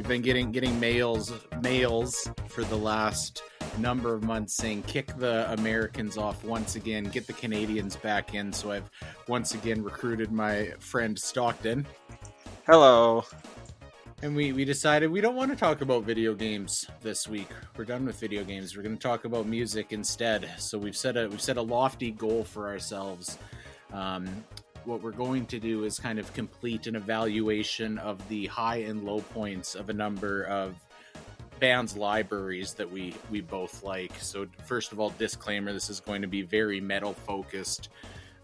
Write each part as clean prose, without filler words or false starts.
been getting mails for the last number of months saying kick the Americans off once again, get the Canadians back in. So I've once again recruited my friend Stockton. Hello. And we decided we don't want to talk about video games this week. We're done with video games. We're going to talk about music instead. So we've set a lofty goal for ourselves. What we're going to do is kind of complete an evaluation of the high and low points of a number of bands' libraries that we both like. So first of all, disclaimer, this is going to be very metal focused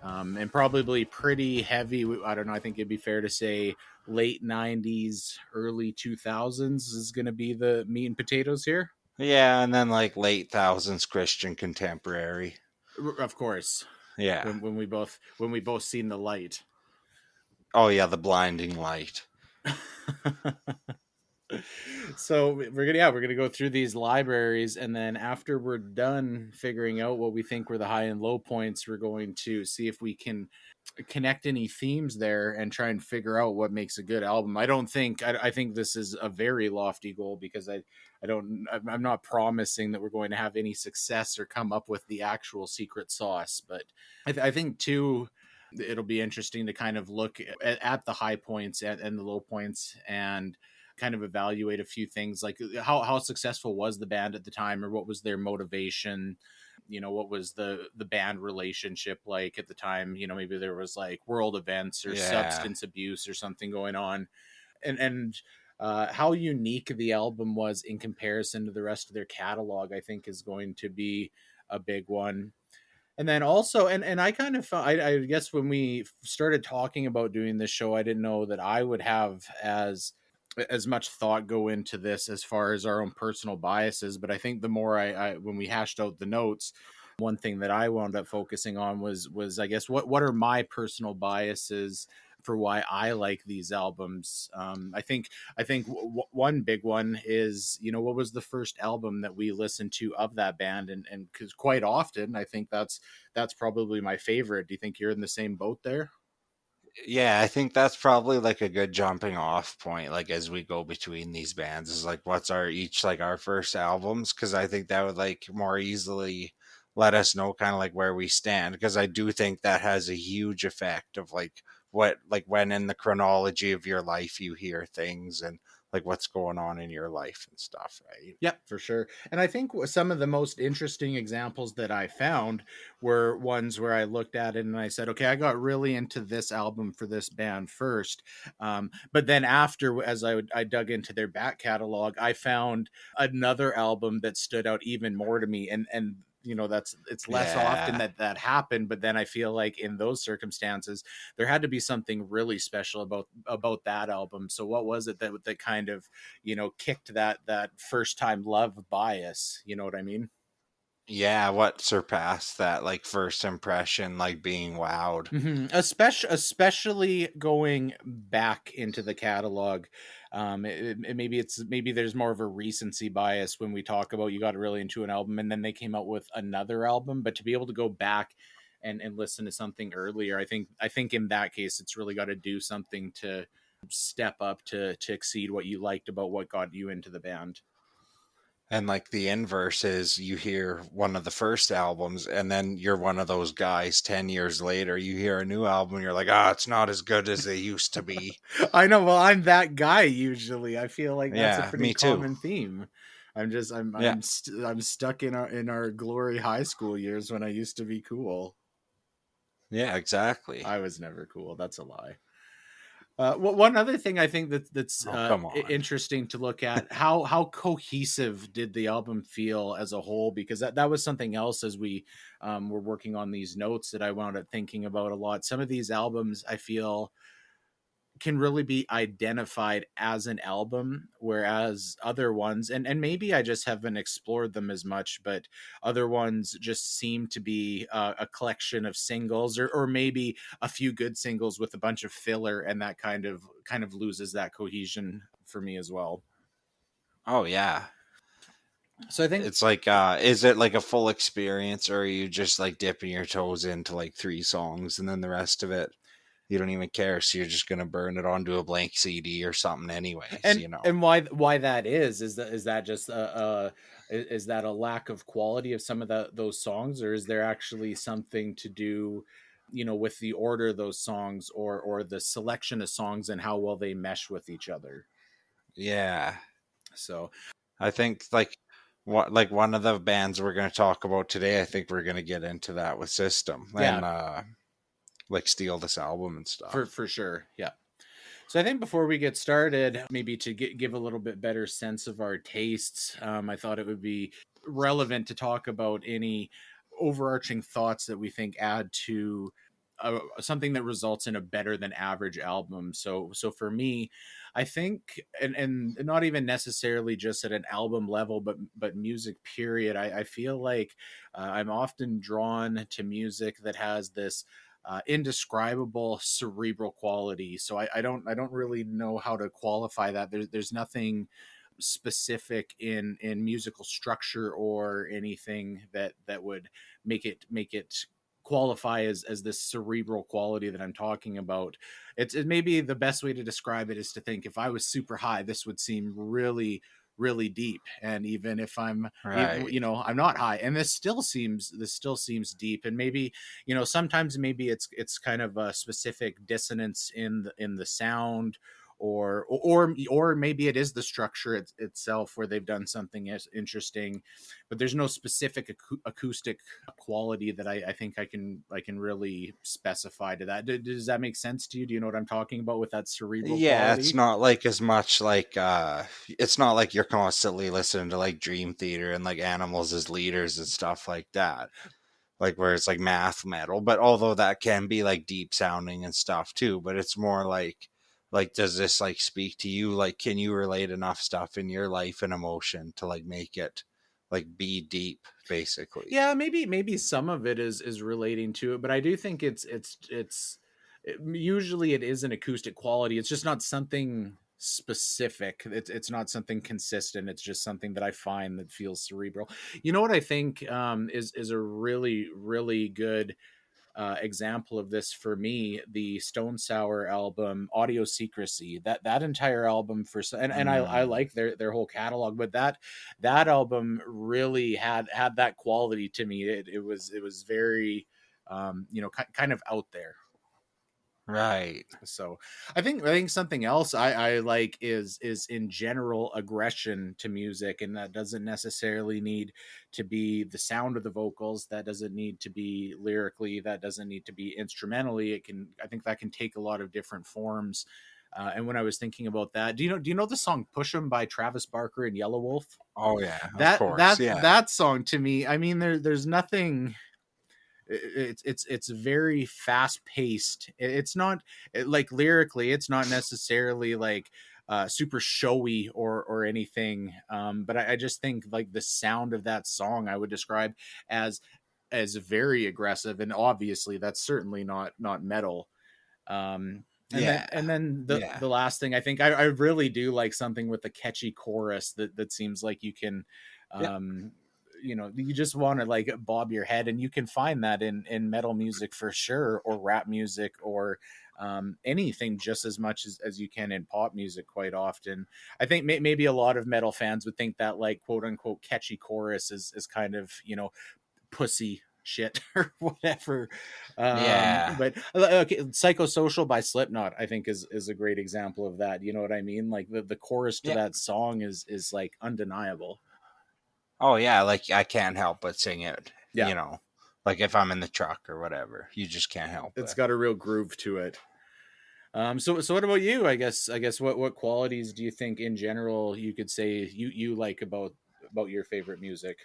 and probably pretty heavy. I don't know, I think it'd be fair to say late 90s, early 2000s is going to be the meat and potatoes here. Yeah, and then like late thousands Christian contemporary. Of course. Yeah. When we both seen the light. Oh yeah, the blinding light. So we're gonna go through these libraries, and then after we're done figuring out what we think were the high and low points, we're going to see if we can connect any themes there and try and figure out what makes a good album. I think this is a very lofty goal because I'm not promising that we're going to have any success or come up with the actual secret sauce, but I think too it'll be interesting to kind of look at the high points and the low points and kind of evaluate a few things like how successful was the band at the time, or what was their motivation, what was the band relationship like at the time. Maybe there was like world events or substance abuse or something going on, and how unique the album was in comparison to the rest of their catalog, I think is going to be a big one. And then also, and I kind of felt, I guess when we started talking about doing this show, I didn't know that I would have as much thought go into this as far as our own personal biases. But I think the more when we hashed out the notes, one thing that I wound up focusing on was I guess what are my personal biases for why I like these albums. I think one big one is, what was the first album that we listened to of that band, and because quite often I think that's probably my favorite. Do you think you're in the same boat there? Yeah, I think that's probably like a good jumping off point, like as we go between these bands, is like what's our first albums, because I think that would like more easily let us know kind of like where we stand, because I do think that has a huge effect of like what, like when in the chronology of your life you hear things and like what's going on in your life and stuff, right? Yeah, for sure. And I think some of the most interesting examples that I found were ones where I looked at it and I said, okay, I got really into this album for this band first. But then after, as I dug into their back catalog, I found another album that stood out even more to me. And it's less often that happened, but then I feel like in those circumstances there had to be something really special about that album. So what was it that kind of kicked that first time love bias, you know what I mean? Yeah, what surpassed that like first impression, like being wowed? Especially going back into the catalog. Maybe there's more of a recency bias when we talk about you got really into an album and then they came out with another album, but to be able to go back and listen to something earlier, I think in that case it's really got to do something to step up to exceed what you liked about what got you into the band. And like the inverse is you hear one of the first albums and then you're one of those guys 10 years later, you hear a new album and you're like, it's not as good as they used to be. I know. Well, I'm that guy usually. I feel like that's a pretty me too. common theme. I'm stuck in our glory high school years when I used to be cool. Yeah, exactly. I was never cool. That's a lie. One other thing I think that's interesting to look at, how cohesive did the album feel as a whole? Because that was something else as we were working on these notes that I wound up thinking about a lot. Some of these albums I feel can really be identified as an album, whereas other ones, and maybe I just haven't explored them as much, but other ones just seem to be a collection of singles, or maybe a few good singles with a bunch of filler, and that kind of loses that cohesion for me as well. Oh yeah. So I think it's like, is it like a full experience, or are you just like dipping your toes into like 3 songs and then the rest of it? You don't even care, so you're just gonna burn it onto a blank CD or something, anyways. And why that is that just is that a lack of quality of some of those songs, or is there actually something to do, with the order of those songs, or the selection of songs and how well they mesh with each other? Yeah, So I think like one of the bands we're gonna talk about today. I think we're gonna get into that with System yeah, and like steal this album and for stuff. for sure, yeah. So I think before we get started, maybe to give a little bit better sense of our tastes, I thought it would be relevant to talk about any overarching thoughts that we think add to something that results in a better than average album. So for me, I think, and not even necessarily just at an album level, but music period. I feel like I'm often drawn to music that has this indescribable cerebral quality. So I don't really know how to qualify that. There's nothing specific in musical structure or anything that would make it qualify as this cerebral quality that I'm talking about. It maybe the best way to describe it is to think, if I was super high, this would seem really deep, and even if even Right. I'm not high, and this still seems deep. And maybe, sometimes maybe it's kind of a specific dissonance in the sound, or maybe it is the structure itself where they've done something interesting, but there's no specific acoustic quality that I think I can really specify to that. Does that make sense to you? Do you know what I'm talking about with that cerebral Yeah, it's quality? not like as much like it's not like you're constantly listening to like Dream Theater and like Animals as leaders and stuff like that. Like where it's like math metal, but although that can be like deep sounding and stuff too, but it's more like does this like speak to you? Like can you relate enough stuff in your life and emotion to like make it like be deep basically? Yeah, maybe some of it is relating to it, but I do think usually it is an acoustic quality. It's just not something specific. It's not something consistent. It's just something that I find that feels cerebral. You know what I think is a really good example of this for me: the Stone Sour album Audio Secrecy. That entire album, and I Mm, like their whole catalog, but that album really had that quality to me. It was very kind of out there. right. So I think something else I like is in general aggression to music, and that doesn't necessarily need to be the sound of the vocals. That doesn't need to be lyrically. That doesn't need to be instrumentally. I think that can take a lot of different forms. And when I was thinking about that, do you know the song "Push 'Em" by Travis Barker and Yellow Wolf? Oh yeah, of That course. that Yeah. that song to me, I mean, there's nothing. It's very fast paced. It's not like lyrically, it's not necessarily like super showy or anything. But I just think like the sound of that song I would describe as very aggressive, and obviously that's certainly not metal. And then Yeah. and then the Yeah. the last thing, I think I really do like something with a catchy chorus that seems like you can, Yeah. um, you just want to like bob your head, and you can find that in metal music for sure, or rap music, or anything, just as much as you can in pop music quite often. I think maybe a lot of metal fans would think that like quote unquote catchy chorus is kind of pussy shit or whatever. Yeah. But okay, Psychosocial by Slipknot, I think is a great example of that. You know what I mean? Like the chorus to Yeah. that song is like undeniable. Oh yeah, like I can't help but sing it, Yeah, like if I'm in the truck or whatever. You just can't help it's it. got a real groove to it. So what about you? I guess what qualities do you think in general you could say you like about your favorite music?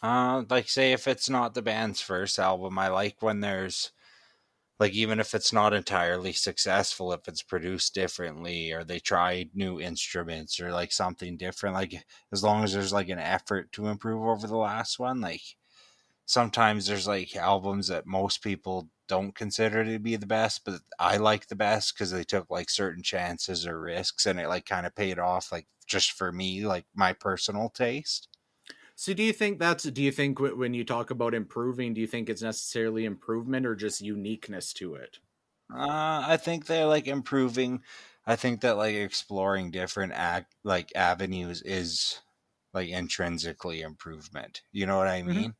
Like say if it's not the band's first album, I like when there's like even if it's not entirely successful, if it's produced differently or they try new instruments or like something different, like as long as there's like an effort to improve over the last one, like sometimes there's like albums that most people don't consider to be the best, but I like the best because they took like certain chances or risks and it like kind of paid off, like just for me, like my personal taste. So do you think when you talk about improving, do you think it's necessarily improvement or just uniqueness to it? I think they're like improving. I think that like exploring different like avenues is like intrinsically improvement. You know what I Hmm. mean?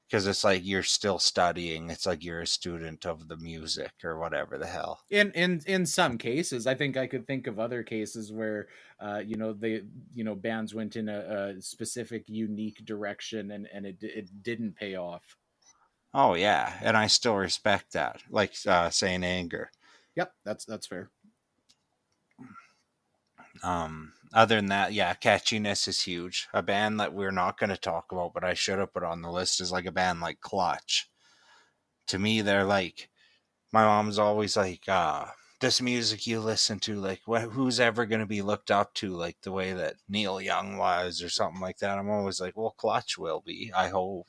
Because it's like you're still studying. It's like you're a student of the music or whatever the hell. In some cases, I think I could think of other cases where they bands went in a specific unique direction, and it didn't pay off. Oh yeah, and I still respect that. Like saying anger. Yep, that's fair. Other than that, yeah, catchiness is huge. A band that we're not going to talk about, but I should have put on the list is like a band like Clutch. To me, they're like my mom's always like, this music you listen to, like, who's ever going to be looked up to, like the way that Neil Young was, or something like that. I'm always like, well, Clutch will be, I hope,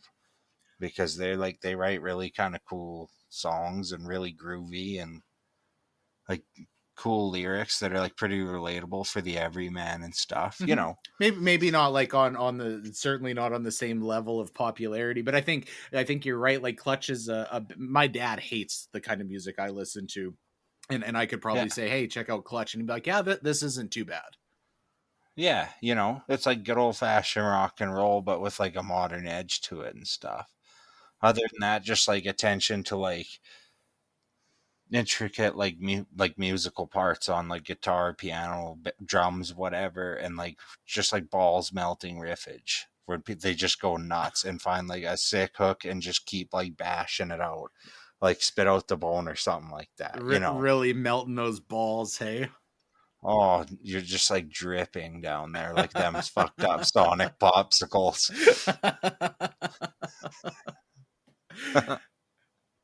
because they write really kind of cool songs and really groovy and like cool lyrics that are like pretty relatable for the everyman and stuff. You Hmm. know, Maybe not like on the certainly not on the same level of popularity, but I think you're right. Like Clutch is my dad hates the kind of music I listen to, and I could yeah, probably say, hey, check out Clutch, and he'd be like, yeah, this isn't too bad. yeah, you know, it's like good old fashioned rock and roll, but with like a modern edge to it and stuff. Other than that, just like attention to like intricate like musical parts on like guitar, piano, drums, whatever, and like just like balls melting riffage where they just go nuts and find like a sick hook and just keep like bashing it out, like spit out the bone or something like that. You know, Really melting those balls, hey. oh, you're just like dripping down there like them's fucked up Sonic popsicles.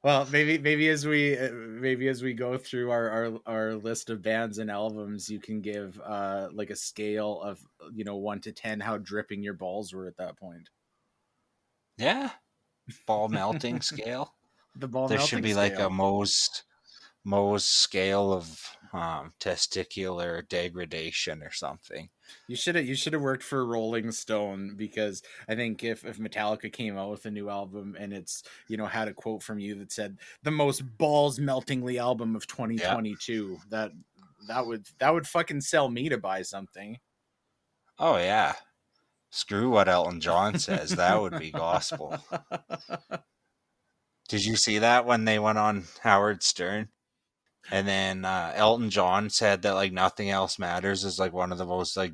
Well, maybe as we go through our list of bands and albums, you can give like a scale of 1 to 10 how dripping your balls were at that point. Yeah, ball melting scale. The ball There should melting be like a scale. Mohs scale of testicular degradation or something. You should have worked for Rolling Stone, because I think if Metallica came out with a new album and it's had a quote from you that said the most balls meltingly album of Yeah. 2022, that would fucking sell me to buy something. Oh yeah. Screw what Elton John says. That would be gospel. Did you see that when they went on Howard Stern? And then Elton John said that like nothing else matters is like one of the most like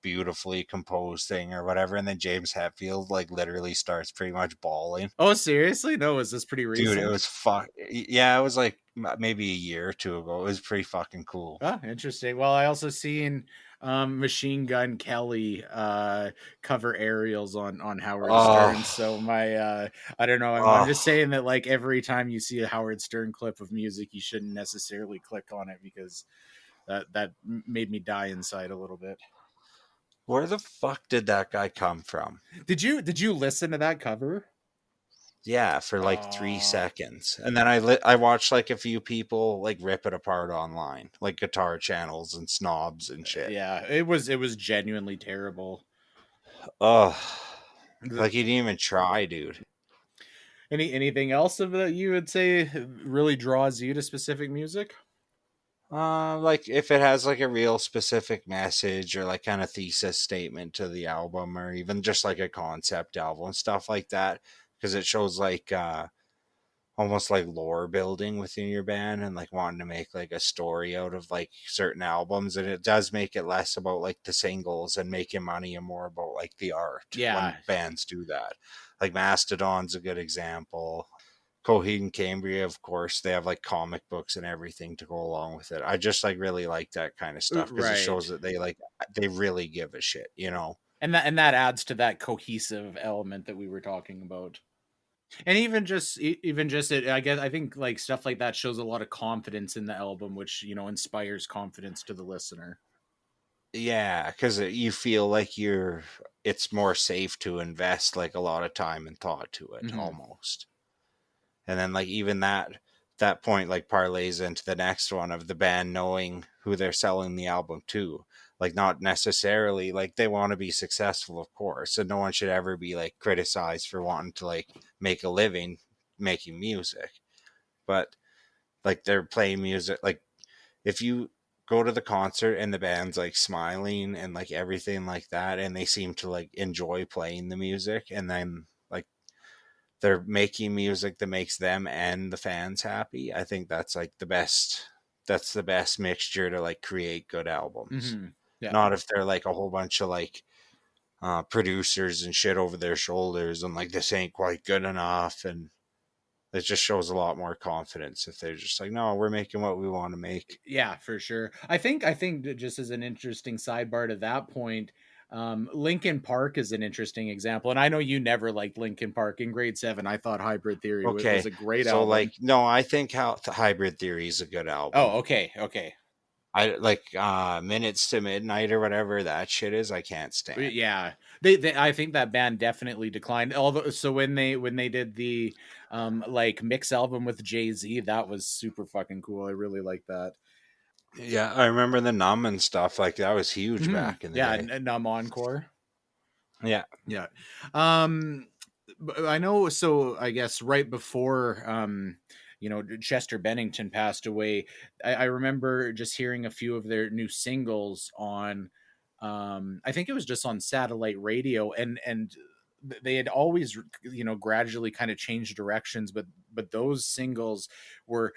beautifully composed thing or whatever. And then James Hetfield like literally starts pretty much bawling. Oh, seriously? No, is this pretty Dude, it recent? was fuck. Yeah, it was like maybe a year or two ago. It was pretty fucking cool. Oh, interesting. Well, I also seen Machine Gun Kelly cover aerials on Howard Oh, Stern. So I don't know. I'm just oh. saying that like every time you see a Howard Stern clip of music, you shouldn't necessarily click on it, because that made me die inside a little bit. Where the fuck did that guy come from? Did you listen to that cover? Yeah, for like three Oh, seconds, and then I watched like a few people like rip it apart online, like guitar channels and snobs and shit. yeah. It was genuinely terrible. Oh, The, like he didn't even try, dude. anything else of that you would say really draws you to specific music? Like if it has like a real specific message or like kind of thesis statement to the album, or even just like a concept album, stuff like that, because it shows like almost like lore building within your band and like wanting to make like a story out of like certain albums, and it does make it less about like the singles and making money and more about like the art Yeah. when bands do that. Like Mastodon's a good example. Coheed and Cambria, of course, they have like comic books and everything to go along with it. I just like really like that kind of stuff because it shows Right. that they really give a shit, you know. And that adds to that cohesive element that we were talking about. And even just it, I think like stuff like that shows a lot of confidence in the album, which inspires confidence to the listener. Yeah, because you feel like it's more safe to invest like a lot of time and thought to it Hmm. almost. And then like even that point like parlays into the next one of the band knowing who they're selling the album to. Like not necessarily like they want to be successful, of course, and no one should ever be like criticized for wanting to like make a living making music. But like they're playing music. Like if you go to the concert and the band's like smiling and like everything like that, and they seem to like enjoy playing the music, and then like they're making music that makes them and the fans happy. I think that's like the best. That's the best mixture to like create good albums. Hmm. Yeah. Not if they're like a whole bunch of like producers and shit over their shoulders and like this ain't quite good enough, and it just shows a lot more confidence if they're just like, no, we're making what we want to make. Yeah, for sure. I think that just as an interesting sidebar to that point, Lincoln Park is an interesting example. And I know you never liked Lincoln Park in grade 7. I thought Hybrid Theory was Okay, a great so album. like no, I think how the Hybrid Theory is a good album. Oh, okay, okay. I like Minutes to Midnight or whatever that shit is, I can't stand. Yeah, they I think that band definitely declined. Although, so when they did the like mix album with Jay-Z, that was super fucking cool. I really like that. Yeah, I remember the Numb and stuff, like that was huge Mhm. back in the Yeah, day. Numb Encore. Yeah. Yeah. Um I know, so I guess right before Chester Bennington passed away, I remember just hearing a few of their new singles on I think it was just on satellite radio, and they had always gradually kind of changed directions, but those singles were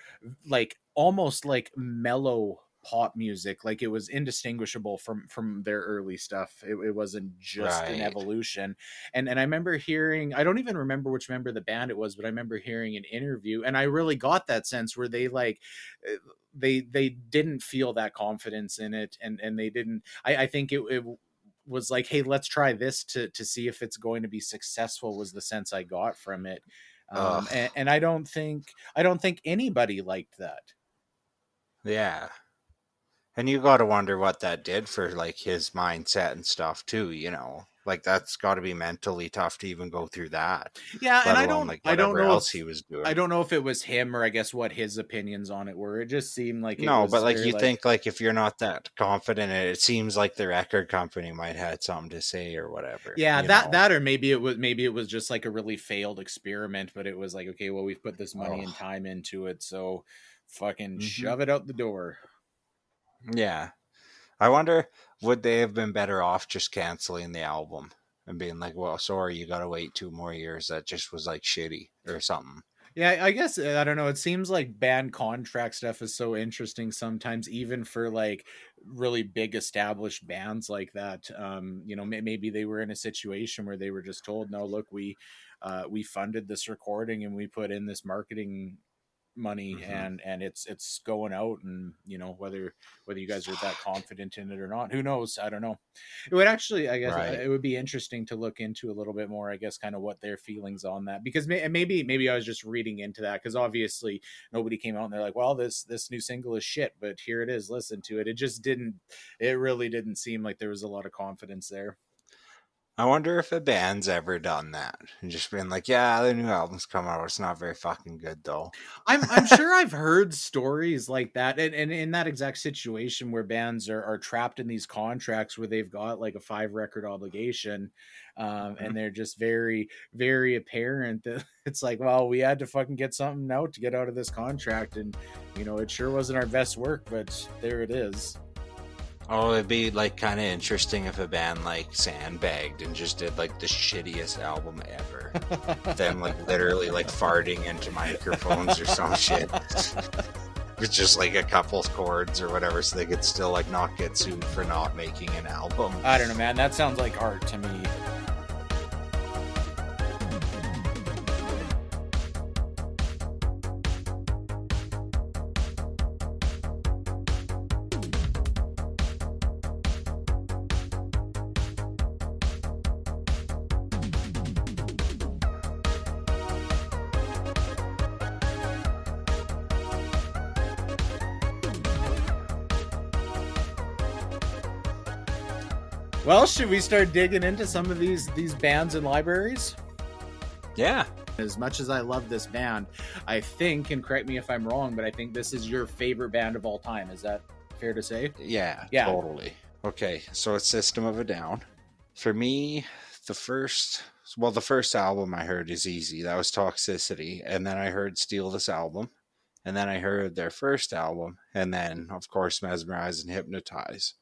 like almost like mellow pop music. Like it was indistinguishable from their early stuff. It wasn't just an Right. evolution. And I remember hearing, I don't even remember which member of the band it was, but I remember hearing an interview, and I really got that sense where they like they didn't feel that confidence in it, and they didn't. I think it was like, hey, let's try this to see if it's going to be successful, was the sense I got from it. Ugh. And I don't think anybody liked that. Yeah. And you got to wonder what that did for like his mindset and stuff too, you know. Like that's got to be mentally tough to even go through that, Yeah, and let I alone don't like I don't whatever know else if he was I doing. don't know if it was him, or I guess what his opinions on it were. It just seemed like it No, but was like very you like, think like if you're not that confident in it, it seems like the record company might have had something to say or whatever, yeah, you that know. that or maybe it was just like a really failed experiment, but it was like, okay, well, we've put this money and Oh. time into it, so fucking Mhm. shove it out the door. Yeah. I wonder, would they have been better off just canceling the album and being like, "Well, sorry, you got to wait 2 more years. That just was like shitty or something." Yeah, I guess I don't know. It seems like band contract stuff is so interesting sometimes, even for like really big established bands like that. Maybe they were in a situation where they were just told, "No, look, we funded this recording and we put in this marketing money, Hmm. and it's going out, and whether you guys are that confident in it or not, who knows? I don't know. It would actually, I guess, Right. it would be interesting to look into a little bit more, I guess, kind of what their feelings on that, because maybe I was just reading into that, because obviously nobody came out and they're like, well, this new single is shit, but here it is, listen to it. It really didn't seem like there was a lot of confidence there. I wonder if a band's ever done that and just been like, "Yeah, the new album's come out. It's not very fucking good, though." I'm sure I've heard stories like that, and in that exact situation where bands are trapped in these contracts where they've got like a 5 record obligation, Hmm. and they're just very, very apparent that it's like, well, we had to fucking get something out to get out of this contract, and it sure wasn't our best work, but there it is. Oh, it'd be like kind of interesting if a band like sandbagged and just did like the shittiest album ever. Them like literally like farting into microphones or some shit. With just like a couple chords or whatever, so they could still like not get sued for not making an album. I don't know, man. That sounds like art to me. Well, should we start digging into some of these bands and libraries? Yeah, As much as I love this band, I think, and correct me if I'm wrong, but I think this is your favorite band of all time. Is that fair to say? yeah, Yeah. totally. Okay, so it's System of a Down. For me, the first, the first album I heard is easy. That was Toxicity, and then I heard Steal This Album, And then I heard their first album, and then, of course, Mesmerize and Hypnotize.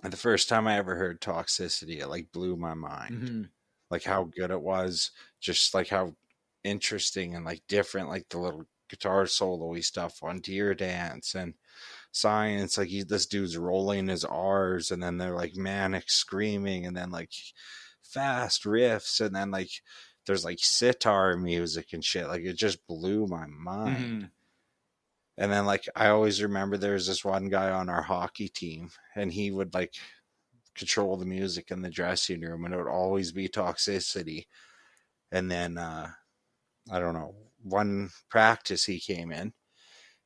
And the first time I ever heard Toxicity, it like blew my mind. Hmm. Like how good it was, just like how interesting and like different, like the little guitar solo stuff on Deer Dance and Science. Like this dude's rolling his R's, and then they're like manic screaming, and then like fast riffs, and then like there's like sitar music and shit. Like it just blew my mind. Hmm. And then like I always remember there was this one guy on our hockey team, and he would like control the music in the dressing room, and it would always be Toxicity. And then I don't know, one practice he came in,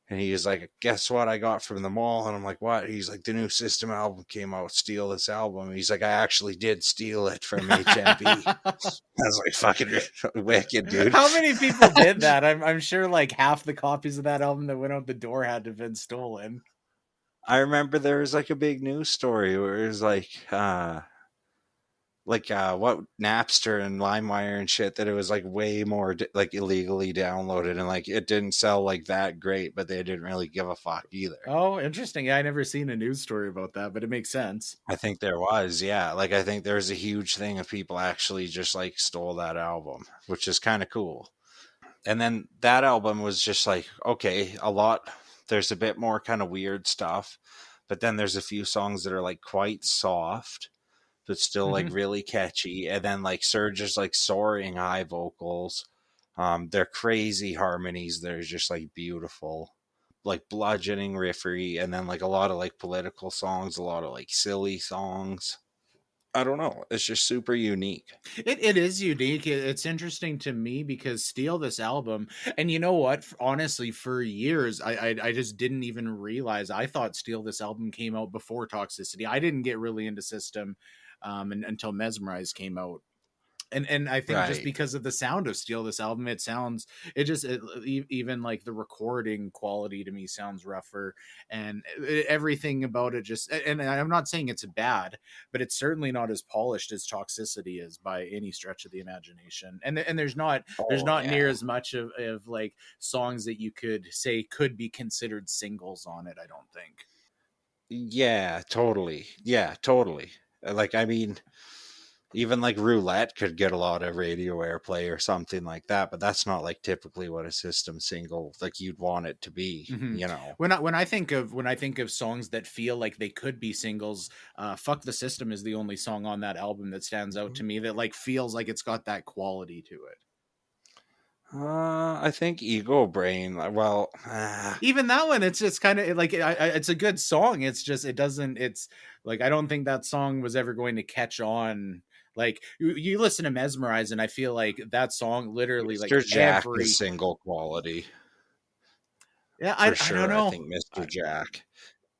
and he was like, "Guess what I got from the mall?" And I'm like, "What?" He's like, "The new System album came out. Steal this album." And he's like, "I actually did steal it from HMV." I was like, "Fucking wicked, dude." How many people did that? I'm sure like half the copies of that album that went out the door had to have been stolen. I remember there was like a big news story where it was like what Napster and LimeWire and shit, that it was like way more like illegally downloaded, and like it didn't sell like that great, but they didn't really give a fuck either. Oh, interesting. Yeah, I never seen a news story about that, but it makes sense. I think there was, yeah. Like I think there was a huge thing of people actually just like stole that album, which is kind of cool. And then that album was just like, okay, a lot. There's a bit more kind of weird stuff, but then there's a few songs that are like quite soft, but still like Hmm. really catchy. And then like Surge's like soaring high vocals. They're crazy harmonies. They're just like beautiful, like bludgeoning riffery, and then like a lot of like political songs, a lot of like silly songs. I don't know. It's just super unique. It is unique. It's interesting to me because Steal this album, and you know what? Honestly, for years, I just didn't even realize. I thought Steal this album came out before Toxicity. I didn't get really into System until Mesmerize came out. And I think just Right. because of the sound of Steal this album, it sounds even like the recording quality to me sounds rougher, and everything about it just. And I'm not saying it's bad, but it's certainly not as polished as Toxicity is by any stretch of the imagination. And there's Oh not near yeah. as much of like songs that you could say could be considered singles on it. I don't think. Yeah, totally. Yeah, totally. Like I mean, even like roulette could get a lot of radio airplay or something like that, but that's not like typically what a system single like you'd want it to be, Hmm. you know. When I think of songs that feel like they could be singles, "Fuck the System" is the only song on that album that stands out to me that like feels like it's got that quality to it. I think Ego Brain. Well, Even that one, it's just kind of like it's a good song. It's just it doesn't. It's like I don't think that song was ever going to catch on. Like you listen to Mesmerize, and I feel like that song literally like Mr. Jack is every single quality yeah. for I don't sure. I know. think Mr. Jack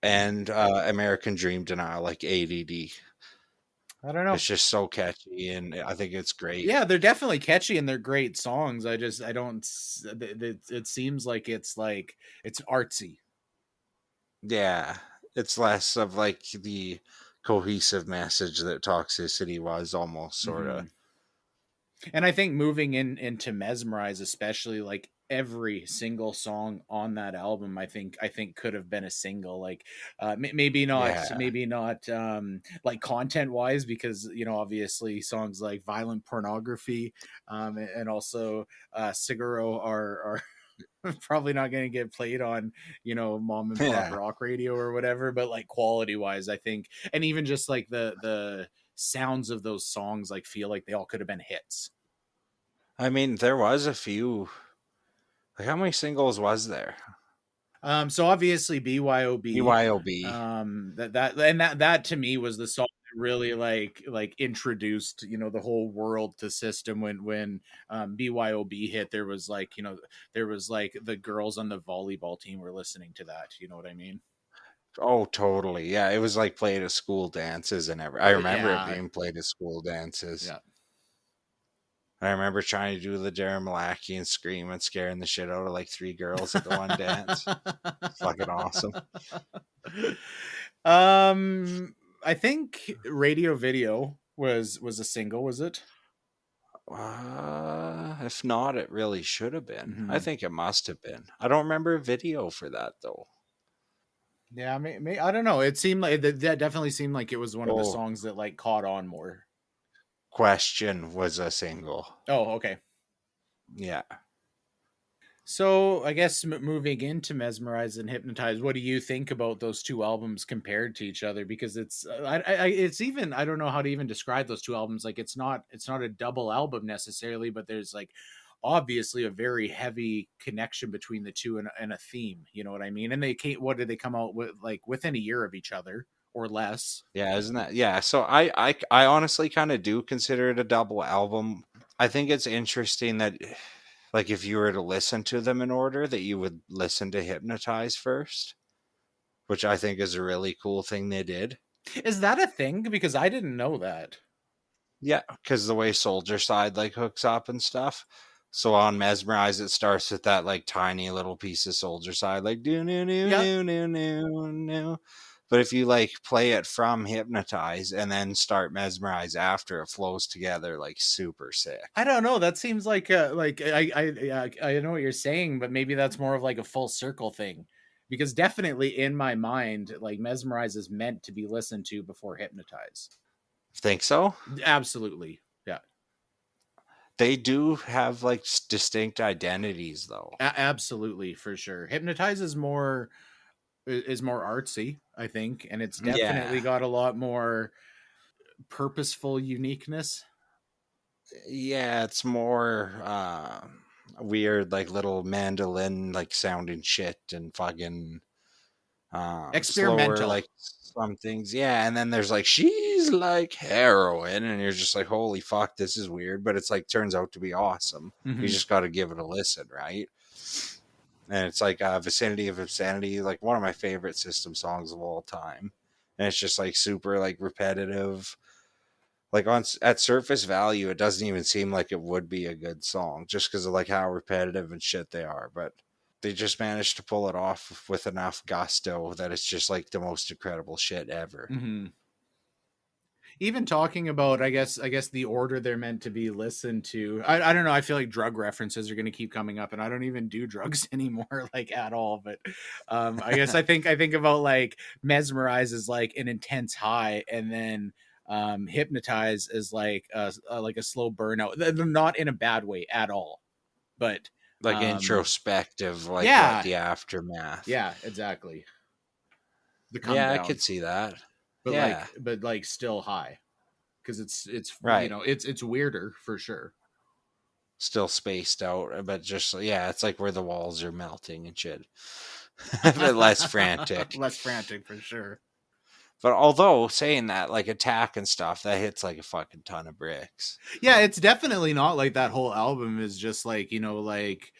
and American Dream Denial, like ADD. I don't know. It's just so catchy, and I think it's great. Yeah, they're definitely catchy and they're great songs. I don't. It seems like it's artsy. Yeah, it's less of like the cohesive message that Toxicity was, almost sort of. Hmm. And I think moving into Mesmerize, especially like every single song on that album, I think could have been a single. Like Yeah, maybe not like content wise, because obviously songs like Violent Pornography and also Cigaro are probably not going to get played on mom and pop yeah. rock radio or whatever, but like quality wise I think, and even just like the sounds of those songs like feel like they all could have been hits. I mean, there was a few. Like, how many singles was there? So obviously BYOB, BYOB. that to me was the song that really like introduced the whole world to System. When BYOB hit, there was like the girls on the volleyball team were listening to that. You know what I mean? Oh, totally. Yeah, it was like played at school dances and every. I remember it Yeah, being played at school dances. yeah. I remember trying to do the Darren Malakian scream and scaring the shit out of like three girls at the one dance. Fucking awesome. um, I think Radio Video was a single. Was it? If not, it really should have been. I Hmm. think it must have been. I don't remember a video for that though. Yeah, I don't know. It seemed like that definitely seemed like it was one of the Oh, songs that like caught on more. Question was a single. Oh, okay. Yeah. So I guess moving into Mesmerize and Hypnotize, what do you think about those two albums compared to each other? Because it's it's even I don't know how to even describe those two albums. Like it's not a double album necessarily, but there's like obviously a very heavy connection between the two and a theme. You know what I mean? And they came, what did they come out with like within a year of each other or less? Yeah, isn't that? Yeah, so I honestly kind of do consider it a double album. I think it's interesting that like if you were to listen to them in order that you would listen to Hypnotize first, which I think is a really cool thing they did. Is that a thing? Because I didn't know that. Yeah, because the way Soldier Side like hooks up and stuff. So on Mesmerize, it starts with that like tiny little piece of Soldier Side, like do no no Yeah, no no no no. But if you like play it from Hypnotize and then start Mesmerize after, it flows together like super I sick. don't know. That seems like I know what you're saying, but maybe that's more of like a full circle thing. Because definitely in my mind, like Mesmerize is meant to be listened to before Hypnotize. Think so? Absolutely. Yeah. They do have like distinct identities though. Absolutely for sure. Hypnotize is more artsy, I think, and it's definitely Yeah. got a lot more purposeful uniqueness. Yeah, it's more weird like little mandolin like sounding shit and fucking slower Experimental. like some things. Yeah, and then there's like she's like heroin and you're just like holy fuck this is weird, but it's like turns out to be awesome. You Hmm. just got to give it a listen, right? And it's like Vicinity of Insanity, like one of my favorite System songs of all time. And it's just like super like repetitive. Like on at surface value, it doesn't even seem like it would be a good song just because of like how repetitive and shit they are. But they just managed to pull it off with enough gusto that it's just like the most incredible shit ever. Hmm. Even talking about I guess the order they're meant to be listened to. I don't know, I feel like drug references are going to keep coming up, and I don't even do drugs anymore like at all, but I guess I think about like Mesmerize as like an intense high, and then Hypnotize is like a slow burnout. They're not in a bad way at all, but Like um introspective, like what yeah, the aftermath. yeah, exactly, the come Yeah, I down, could see that. but Yeah, like still high, because it's right. it's weirder for sure. Still spaced out, but just yeah, it's like where the walls are melting and shit. But less frantic. Less frantic for sure. But although saying that, like attack and stuff, that hits like a fucking ton of bricks. Yeah, it's definitely not like that whole album is just like, like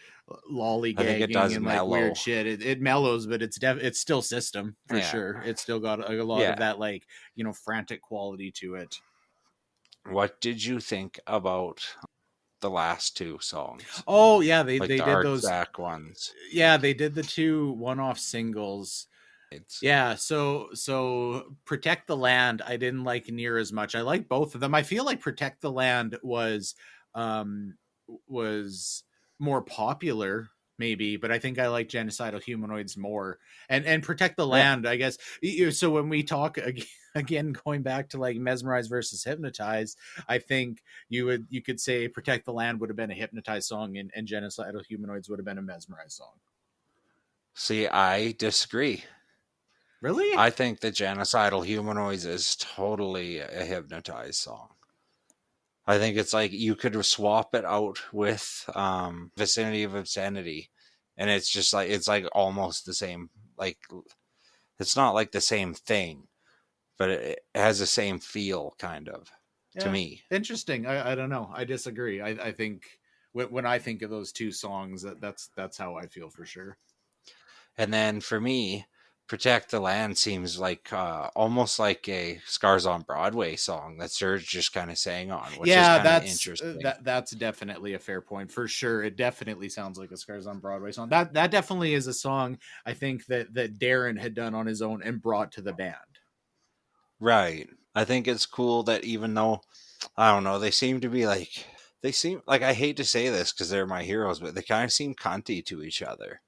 I think it lollygagging does and like weird mellow. shit. It mellows, but it's still System for Yeah. sure. It's still got a lot of Yeah. that like, frantic quality to it. What did you think about the last two songs? Oh yeah, they Like they the did art those. sack ones. Yeah, they did the two one-off singles. It's Yeah, so Protect the Land I didn't like near as much. I like both of them. I feel like Protect the Land um was more popular maybe, but I think I like Genocidal Humanoids more. And Protect the yeah. Land, I guess. So when we talk again going back to like Mesmerize versus Hypnotize, I think you could say Protect the Land would have been a Hypnotize song, and Genocidal Humanoids would have been a Mesmerize song. See, I disagree. Really? I think the Genocidal Humanoids is totally a hypnotized song. I think it's like you could swap it out with Vicinity of Obscenity, and it's like almost the same. Like it's not like the same thing, but it has the same feel, kind of, to Yeah, me. interesting. I don't know. I disagree. I think when I think of those two songs, that's how I feel for sure. And then for me, Protect the Land seems like almost like a Scars on Broadway song that Serge just kind of sang on, which is Yeah, kind of that's interesting. that's definitely a fair point for sure. It definitely sounds like a Scars on Broadway song. That definitely is a song I think that Darren had done on his own and brought to the band. Right. I think it's cool that even though, I don't know, they seem to be like, They seem like, I hate to say this because they're my heroes, but they kind of seem cunty to each other.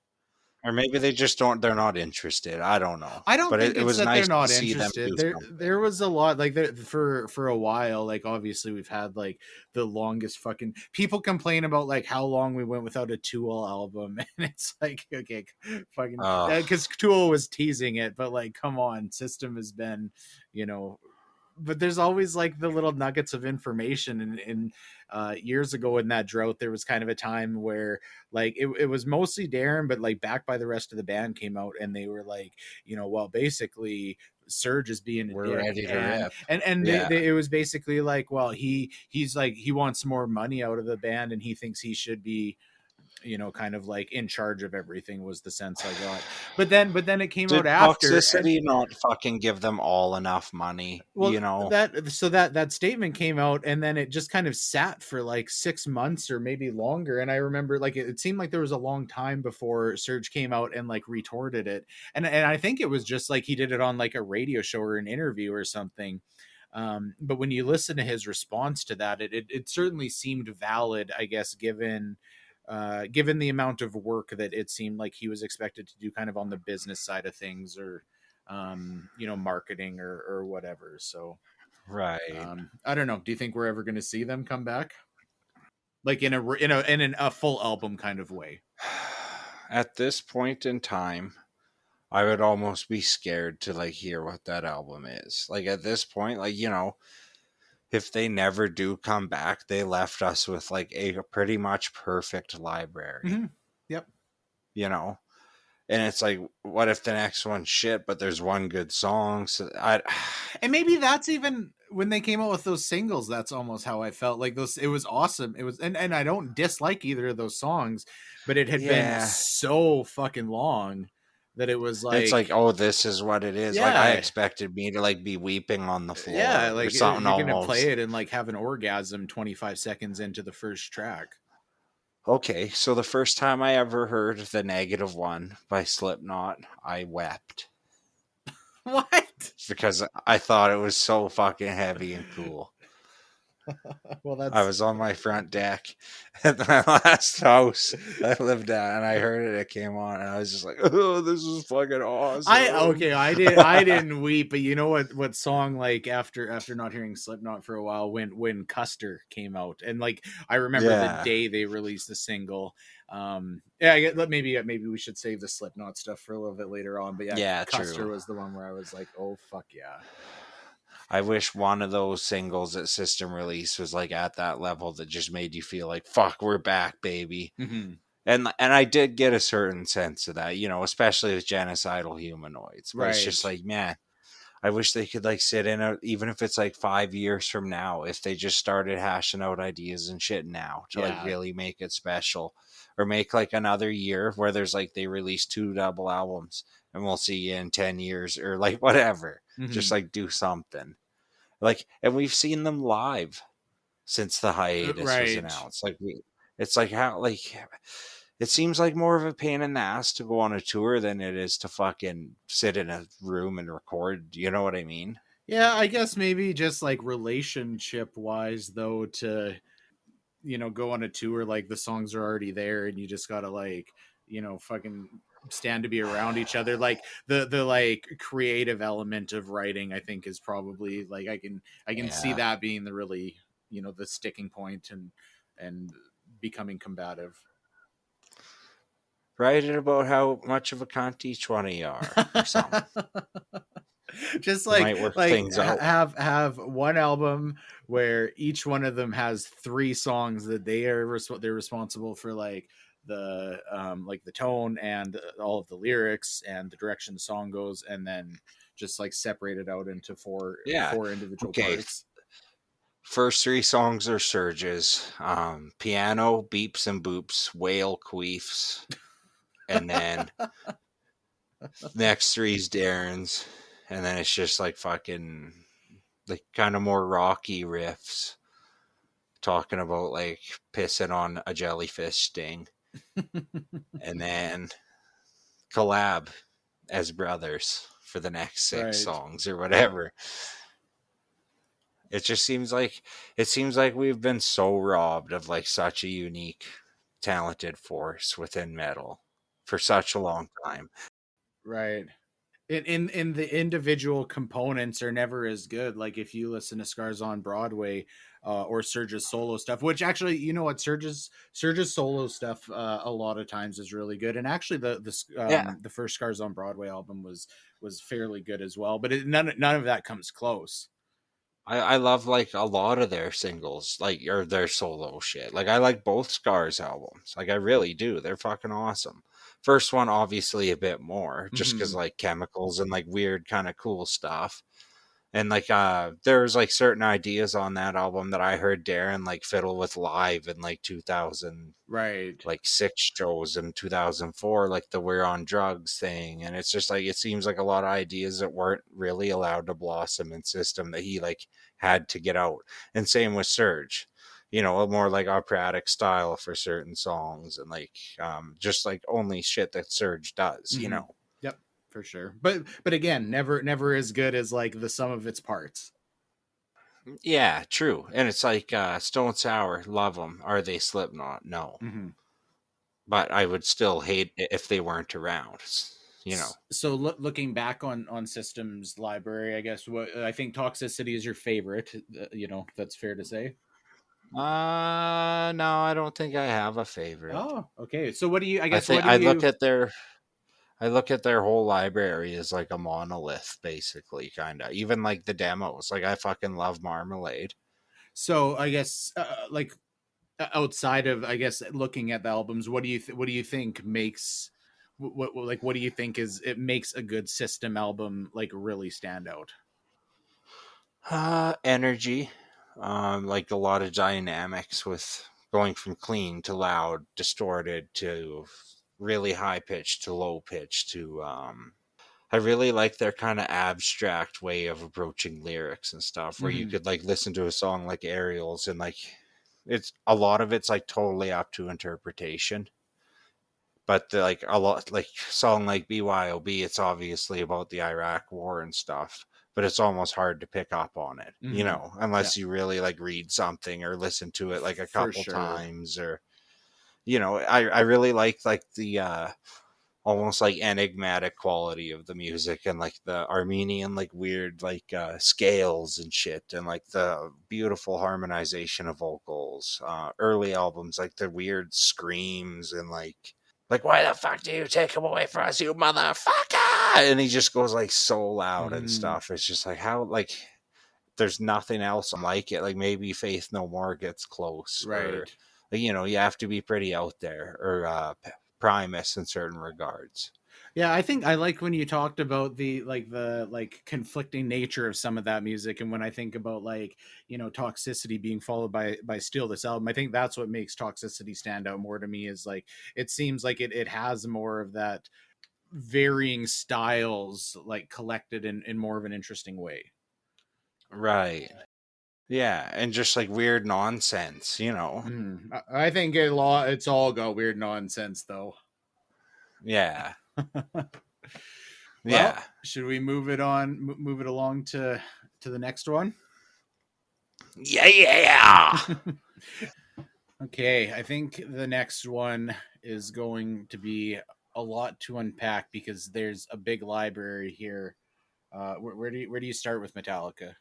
Or maybe they just don't, they're not interested. I don't know. I don't But think it it's was that they're nice to not see them interested. do There something. was a lot like there for a while. Like obviously we've had like the longest fucking people complain about like how long we went without a Tool album, and it's like okay, fucking Uh, because Tool was teasing it, but like come on, System has been, you know, but there's always like the little nuggets of information and years ago in that drought there was kind of a time where like it was mostly Darren but like backed by the rest of the band came out and they were like, you know, well basically Serge is being a we're dick ready to and rip. they, Yeah. it was basically like well he's like he wants more money out of the band and he thinks he should be, you know, kind of like in charge of everything was the sense I got. But then it came Did out after and toxicity not fucking give them all enough money? well You know? that so that statement came out and then it just kind of sat for like 6 months or maybe longer and I remember like it seemed like there was a long time before Serge came out and like retorted it and I think it was just like he did it on like a radio show or an interview or something. But when you listen to his response to that it certainly seemed valid, I guess, given the amount of work that it seemed like he was expected to do kind of on the business side of things or you know, marketing or whatever. So Right. I don't know. Do you think we're ever going to see them come back, like in a full album kind of way? At this point in time, I would almost be scared to like hear what that album is. Like at this point, like, you know, if they never do come back, they left us with like a pretty much perfect library, Mm-hmm. Yep. you know? And it's like, what if the next one's shit, but there's one good song? So I, And maybe that's even when they came out with those singles. That's almost how I felt. Like those, it was awesome. It was, and I don't dislike either of those songs, but it had been yeah, so fucking long that it was it's like, like, oh, this is what it is. Like I yeah, expected me to like be weeping on the yeah, floor or like something you're gonna play almost. it and like have an orgasm 25 seconds into the first track. Okay, so the first time I ever heard the Negative One by Slipknot, I wept What? because I thought it was so fucking heavy and cool. Well, I that's was on my front deck at my last house I lived at, and I heard it. It came on, and I was just like, "Oh, this is fucking I awesome!" okay. I didn't weep, but you know what song like after not hearing Slipknot for a while when Custer came out and like I remember the Yeah, day they released the single. Yeah, maybe we should save the Slipknot stuff for a little bit later on. But yeah, yeah, Custer true. was the one where I was like, oh fuck yeah. I wish one of those singles that System released was like at that level that just made you feel like, "Fuck, we're back, baby." Mm-hmm. And I did get a certain sense of that, you know, especially with Genocidal Humanoids. But it's just Right. like, man, I wish they could like sit in a, even if it's like 5 years from now, if they just started hashing out ideas and shit now to like Yeah. really make it special, or make like another year where there's like they release two double albums and we'll see you in 10 years or like whatever. Just Mm-hmm. like do something. Like, and we've seen them live since the hiatus was Right. announced. It's like how, like, it seems like more of a pain in the ass to go on a tour than it is to fucking sit in a room and record. You know what I mean? Yeah, I guess maybe just like relationship wise though to, you know, go on a tour like the songs are already there and you just gotta like, you know, fucking stand to be around each other. Like the like creative element of writing I think is probably like I can see Yeah. that being the really, you know, the sticking point and becoming combative. Write it about how much of a cunt each one of you are or something. Just It might work like things out. have one album where each one of them has three songs that they're responsible for like the tone and all of the lyrics and the direction the song goes and then just like separate it out into Yeah. four individual Okay. parts. First three songs are Surges. Piano, Beeps and Boops, Whale Queefs. And then next three's Darren's. And then it's just like fucking, like kind of more rocky riffs talking about like pissing on a jellyfish sting. And then collab as brothers for the next six Right. songs or whatever. It just seems like we've been so robbed of like such a unique, talented force within metal for such a long time. Right. In the individual components are never as good. Like if you listen to Scars on Broadway, or Surge's solo stuff, which actually, you know what, Surge's solo stuff, a lot of times is really good. And actually, Yeah, the first Scars on Broadway album was fairly good as well. But none of that comes close. I love like a lot of their singles, like or their solo shit. Like I like both Scars albums. Like I really do. They're fucking awesome. First one obviously a bit more just cuz Hmm. like chemicals and like weird kind of cool stuff. And like there's like certain ideas on that album that I heard Darren like fiddle with live in like 2000 Right. like six shows in 2004, like the we're on drugs thing. And it's just like, it seems like a lot of ideas that weren't really allowed to blossom in system that he like had to get out. And same with Surge, you know, a more like operatic style for certain songs and like just like only shit that Surge does, you Hmm. know. Yep, for sure. But again, never as good as like the sum of its parts. Yeah, true. And it's like Stone Sour, love them. Are they Slipknot? No. Hmm. But I would still hate it if they weren't around, you know. So looking back on systems library, I guess what I think Toxicity is your favorite. You know, that's fair to say. No, I don't think I have a favorite. Oh, okay. So what do you? I I guess what think do you? I look at their whole library as like a monolith, basically, kind of. Even like the demos, like I fucking love Marmalade. So I guess like outside of I guess looking at the albums, what do you think makes what do you think is it makes a good system album like really stand out? Energy, like a lot of dynamics with going from clean to loud, distorted to really high pitch to low pitch to I really like their kind of abstract way of approaching lyrics and stuff, where you Hmm. could like listen to a song like Aerials and like it's a lot of it's like totally up to interpretation. But like a lot like song like BYOB, it's obviously about the Iraq war and stuff, but it's almost hard to pick up on it, you Hmm. know, Yeah, unless you really like read something or listen to it like a for couple sure. times or you know, I really like the almost like enigmatic quality of the music and like the Armenian like weird like scales and shit and like the beautiful harmonization of vocals. Early albums like the weird screams and like why the fuck do you take him away from us, you motherfucker? And he just goes like so loud and Hmm. stuff. It's just like how like there's nothing else like it. Like maybe Faith No More gets close, or Right. like, you know, you have to be pretty out there, or Primus in certain regards. Yeah, I think I like when you talked about the like conflicting nature of some of that music, and when I think about like Toxicity being followed by Steal This Album, I think that's what makes Toxicity stand out more to me is like it seems like it has more of that varying styles like collected in more of an interesting way. Right. Yeah, and just like weird nonsense, you know. I think it's all got weird nonsense though. Yeah. Well, Yeah. should we move it along to the next one? Yeah, yeah. Okay, I think the next one is going to be a lot to unpack because there's a big library here. Where do you start with Metallica?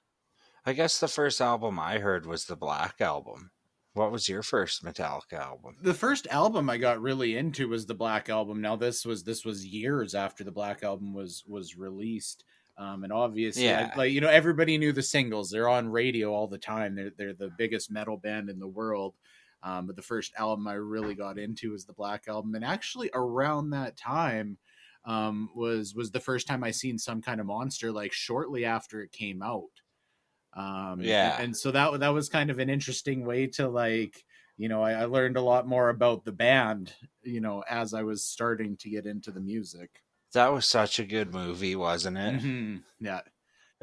I guess the first album I heard was the Black Album. What was your first Metallica album? The first album I got really into was the Black Album. Now this was years after the Black Album was released. And obviously, Yeah. like everybody knew the singles. They're on radio all the time. They're the biggest metal band in the world. But the first album I really got into was the Black Album, and actually around that time was the first time I seen Some Kind of Monster. Like shortly after it came out, Yeah. and so that was kind of an interesting way to like I learned a lot more about the band as I was starting to get into the music. That was such a good movie, wasn't it? Yeah.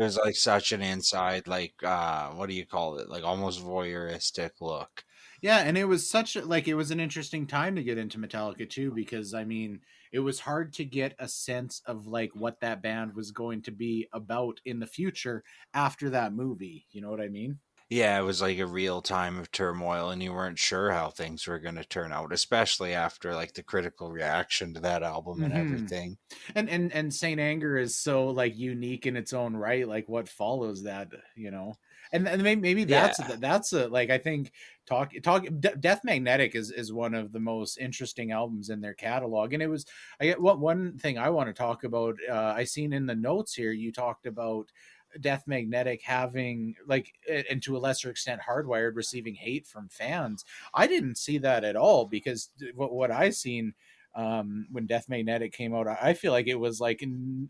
It was like such an inside, like what do you call it? Like almost voyeuristic look. Yeah, and it was such like it was an interesting time to get into Metallica too, because I mean it was hard to get a sense of like what that band was going to be about in the future after that movie. You know what I mean? Yeah, it was like a real time of turmoil, and you weren't sure how things were going to turn out, especially after like the critical reaction to that album and Hmm. everything. And Saint Anger is so like unique in its own right. Like what follows that, and maybe Yeah. that's a like I think Death Magnetic is one of the most interesting albums in their catalog. And it was I get one thing I want to talk about. I seen in the notes here you talked about Death Magnetic having like and to a lesser extent Hardwired receiving hate from fans. I didn't see that at all because what I seen when Death Magnetic came out, I feel like it was like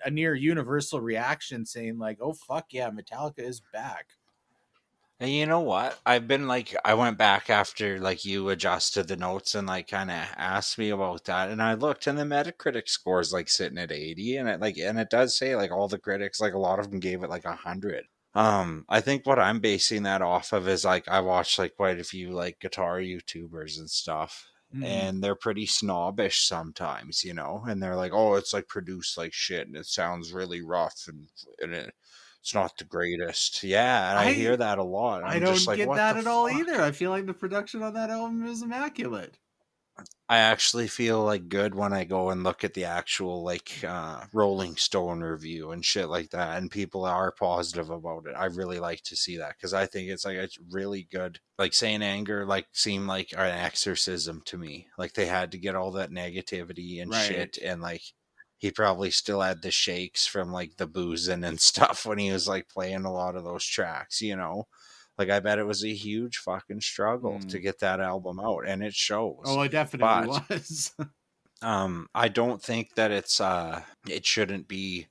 a near universal reaction saying like, "Oh fuck yeah, Metallica is back." And you know what? I've been like, I went back after like you adjusted the notes and like kind of asked me about that, and I looked, and the Metacritic score is like sitting at 80, and it does say like all the critics, like a lot of them gave it like 100. I think what I'm basing that off of is like I watched like quite a few like guitar YouTubers and stuff, Mm-hmm. and they're pretty snobbish sometimes, and they're like, oh, it's like produced like shit, and it sounds really rough, and it's not the greatest. Yeah, and I hear I that a lot. I I'm just don't like, get what that the at all fuck? either. I feel like the production on that album is immaculate. I actually feel like good when I go and look at the actual like Rolling Stone review and shit like that, and people are positive about it. I really like to see that because I think it's really good. Like Saint Anger like seemed like an exorcism to me. Like they had to get all that negativity and Right. shit, and like he probably still had the shakes from like the boozing and stuff when he was like playing a lot of those tracks. Like I bet it was a huge fucking struggle to Mm. get that album out, and it shows. Oh, it definitely But was. I don't think that it shouldn't be.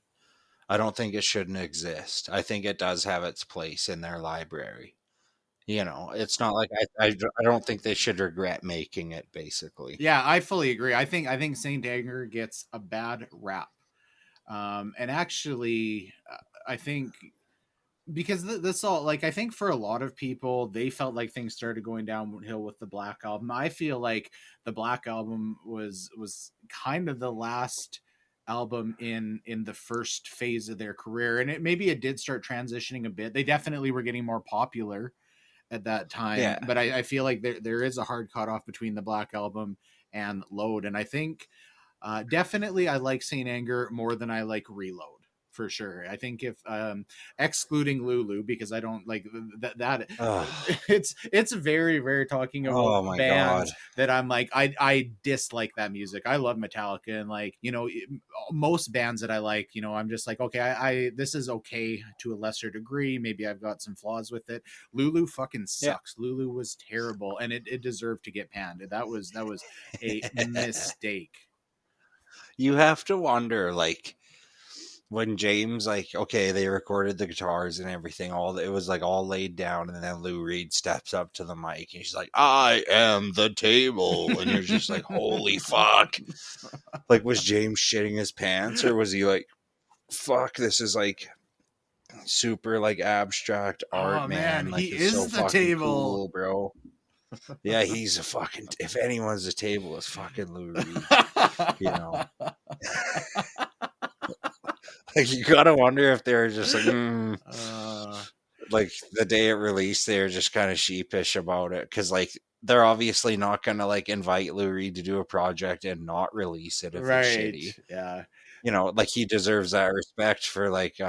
I don't think it shouldn't exist. I think it does have its place in their library. It's not like I don't think they should regret making it. Basically, Yeah, I fully agree. I think Saint Anger gets a bad rap. And actually, I think because this all like I think for a lot of people they felt like things started going downhill with the Black Album. I feel like the Black Album was kind of the last album in the first phase of their career, and it did start transitioning a bit. They definitely were getting more popular at that time, yeah. but I feel like there is a hard cutoff between the Black Album and Load. And I think definitely, I like Saint Anger more than I like Reload for sure. I think if excluding Lulu because I don't like that Ugh. it's very rare talking about Oh my god. bands that I'm like I dislike that music. I love Metallica and like most bands that I like, I'm just like okay, I this is okay to a lesser degree. Maybe I've got some flaws with it. Lulu fucking Yeah. sucks. Lulu was terrible and it deserved to get panned. That was a mistake. You have to wonder, like, when James, like, okay, they recorded the guitars and everything, it was like all laid down, and then Lou Reed steps up to the mic and she's like, I am the table. And you're just like, holy fuck. Like, was James shitting his pants, or was he like, fuck, this is like super like abstract art, Oh man, man. Like, he it's so is the fucking table. cool, bro. Yeah, he's a fucking, if anyone's a table, it's fucking Lou Reed, you know? Like, you gotta wonder if they're just like, uh, like the day it released, they were just kind of sheepish about it because like they're obviously not gonna like invite Lou Reed to do a project and not release it if it's right. shitty. Yeah. Like he deserves that respect for like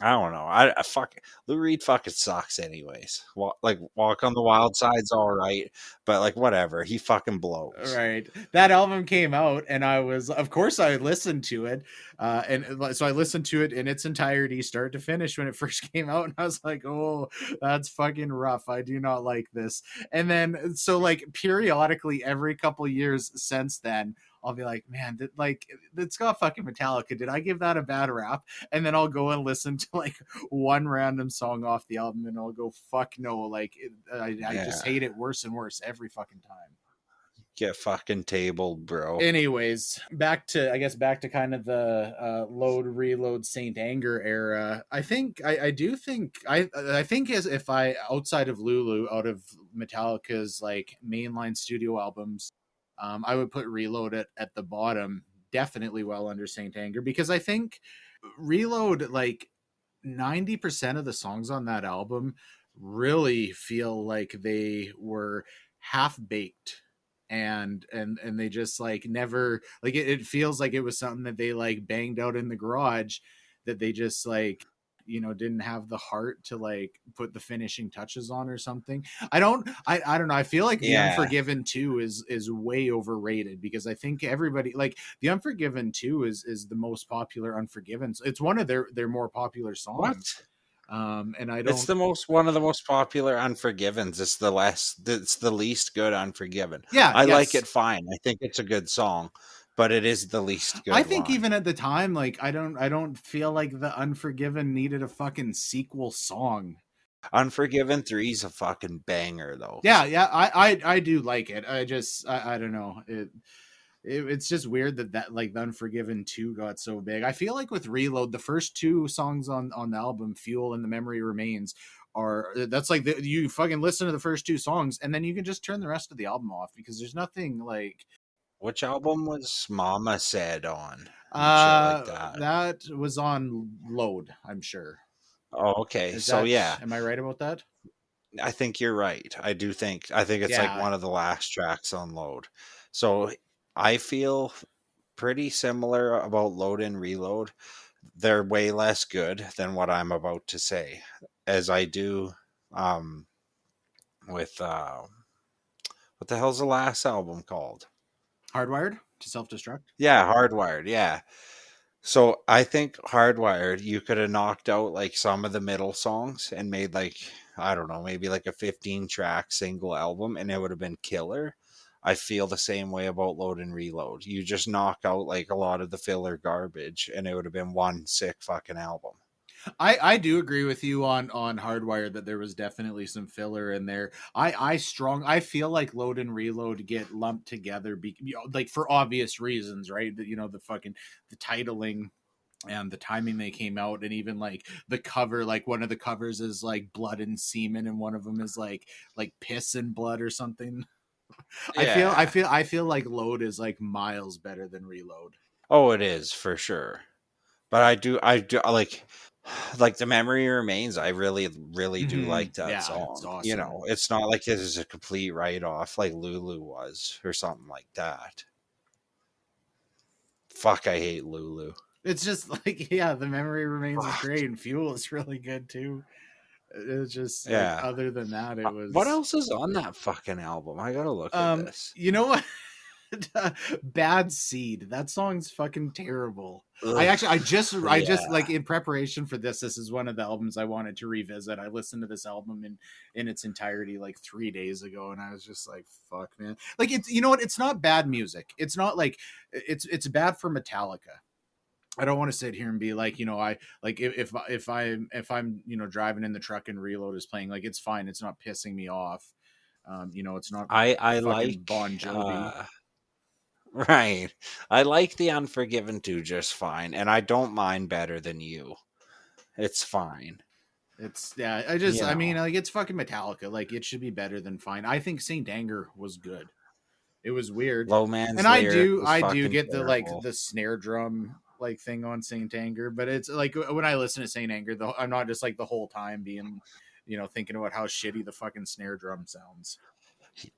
I don't know. I fuck Lou Reed fucking sucks anyways. Walk on the Wild Side's all right, but like whatever, he fucking blows. Right. That album came out and I was of course I listened to it. And so I listened to it in its entirety, start to finish when it first came out, and I was like, oh, that's fucking rough. I do not like this. And then so like periodically every couple years since then, I'll be like, man, like it's got fucking Metallica. Did I give that a bad rap? And then I'll go and listen to like one random song off the album, and I'll go, fuck no, like I just Yeah. hate it worse and worse every fucking time. Get fucking tabled, bro. Anyways, back to kind of the load reload Saint Anger era. I do think I think as if I outside of Lulu, out of Metallica's like mainline studio albums, I would put Reload at the bottom, definitely well under Saint Anger, because I think Reload, like 90% of the songs on that album really feel like they were half baked, and they just like never like it feels like it was something that they like banged out in the garage, that they just like, you know, didn't have the heart to like put the finishing touches on or something. I don't know, I feel like The Yeah. Unforgiven 2 is way overrated, because I think everybody like The Unforgiven 2 is the most popular Unforgiven. It's one of their more popular songs. What? And I It's don't. the most one of the most popular Unforgivens. It's the least good Unforgiven. Yeah, I like yes. it fine. I think it's a good song, but it is the least I good think one. even at the time, like I don't feel like The Unforgiven needed a fucking sequel song. Unforgiven 3 is a fucking banger though. Yeah, yeah, I do like it. I don't know. It's just weird that like The Unforgiven 2 got so big. I feel like with Reload, the first two songs on the album, Fuel and The Memory Remains, are that's like you fucking listen to the first two songs and then you can just turn the rest of the album off, because there's nothing like Which album was Mama Said on and shit like that? that was on Load, I'm sure. Oh, okay. Is So that, yeah, am I right about that? I think you're right. I think it's like Yeah. one of the last tracks on Load. So I feel pretty similar about Load and Reload. They're way less good than what I'm about to say, as I do um, with what the hell's the last album called? Hardwired to Self Destruct. Yeah, Hardwired. Yeah. So I think Hardwired, you could have knocked out like some of the middle songs and made like, I don't know, maybe like a 15 track single album and it would have been killer. I feel the same way about Load and Reload. You just knock out like a lot of the filler garbage and it would have been one sick fucking album. I do agree with you on Hardwired that there was definitely some filler in there. I feel like Load and Reload get lumped together, you know, like for obvious reasons, right? That, you know, the fucking the titling and the timing they came out, and even like the cover, like one of the covers is like blood and semen and one of them is like piss and blood or something. Yeah. I feel like Load is like miles better than Reload. Oh, it is for sure. But I do like the memory remains. I really do Mm-hmm. like that Yeah, it's song. You awesome. know, it's not like this is a complete write off like Lulu was or something like that. Fuck, I hate Lulu. It's just like, yeah, the memory remains is Fuck. great, and Fuel is really good too. It's just like, Yeah. other than that, it What was else is on that fucking album? I gotta look at this. you know what? Bad Seed. That song's fucking terrible. Ugh. I just Yeah. like in preparation for this is one of the albums I wanted to revisit. I listened to this album in its entirety like 3 days ago, and I was just like, fuck, man. Like, it's, you know what? It's not bad music. It's not like it's bad for Metallica. I don't want to sit here and be like, you know, I like if I'm, you know, driving in the truck and Reload is playing, like, it's fine. It's not pissing me off. You know, it's not I fucking like Bon Jovi. right. I like the Unforgiven 2 just fine, and I don't mind Better Than You. It's fine. It's, yeah. You I mean, know. like, it's fucking Metallica. Like, it should be better than fine. I think Saint Anger was good. It was weird, Low and Man's Lyric was I do fucking get the like terrible. the snare drum like thing on Saint Anger, but it's like when I listen to Saint Anger, though, I'm not just like the whole time being, you know, thinking about how shitty the fucking snare drum sounds.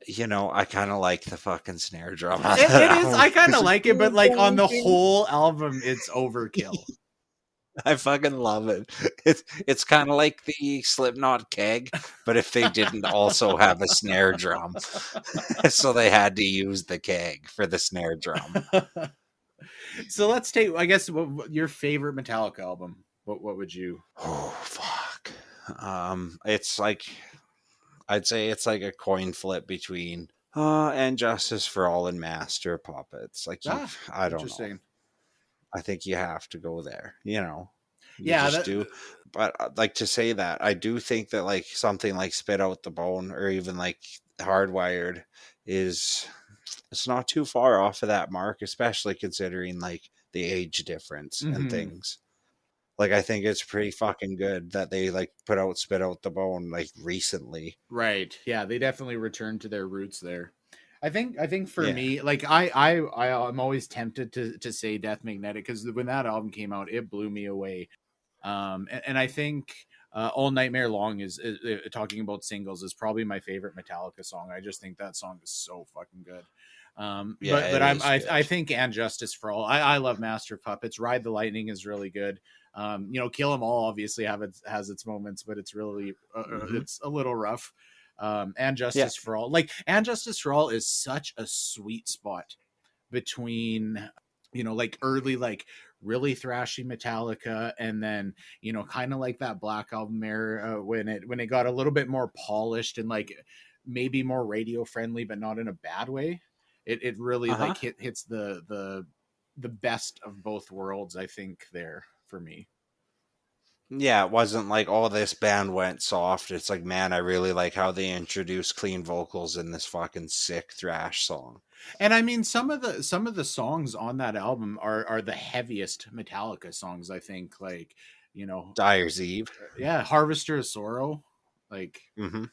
You know, I kind of like the fucking snare drum on It that is. album. I kind of It's like, like it, but like on the whole album, it's overkill. I fucking love it. It's kind of like the Slipknot keg, but if they didn't also have a snare drum, so they had to use the keg for the snare drum. So let's take, I guess, your favorite Metallica album. What would you? Oh fuck. It's like I'd say it's like a coin flip between and Justice for All and Master Puppets. Like you, Ah, I don't know. interesting. I think you have to go there. You know, you Yeah, just that, do. But like to say that, I do think that like something like Spit Out the Bone or even like Hardwired is it's not too far off of that mark, especially considering like the age difference and Mm-hmm. things. Like I think it's pretty fucking good that they like put out Spit Out the Bone like recently. Right. Yeah, they definitely returned to their roots there. I think for Yeah. me, like I'm always tempted to say Death Magnetic because when that album came out, it blew me away. And I think All Nightmare Long is talking about singles is probably my favorite Metallica song. I just think that song is so fucking good. Yeah, But it is I good. think And Justice for All. I love Master of Puppets. Ride the Lightning is really good. Kill 'Em All obviously has its moments, but it's really Hmm. it's a little rough. And Yeah. Justice for All, like And Justice for All, is such a sweet spot between like early, like really thrashy Metallica, and then kind of like that Black Album era, when it got a little bit more polished and like maybe more radio friendly, but not in a bad way. It really Uh huh. like hits the best of both worlds, I think, there for me. Yeah, it wasn't like, oh, this band went soft. It's like, man, I really like how they introduced clean vocals in this fucking sick thrash song. And I mean, some of the songs on that album are the heaviest Metallica songs, I think. Like, you know, Dyer's Eve. yeah, Harvester of Sorrow, like, Hmm.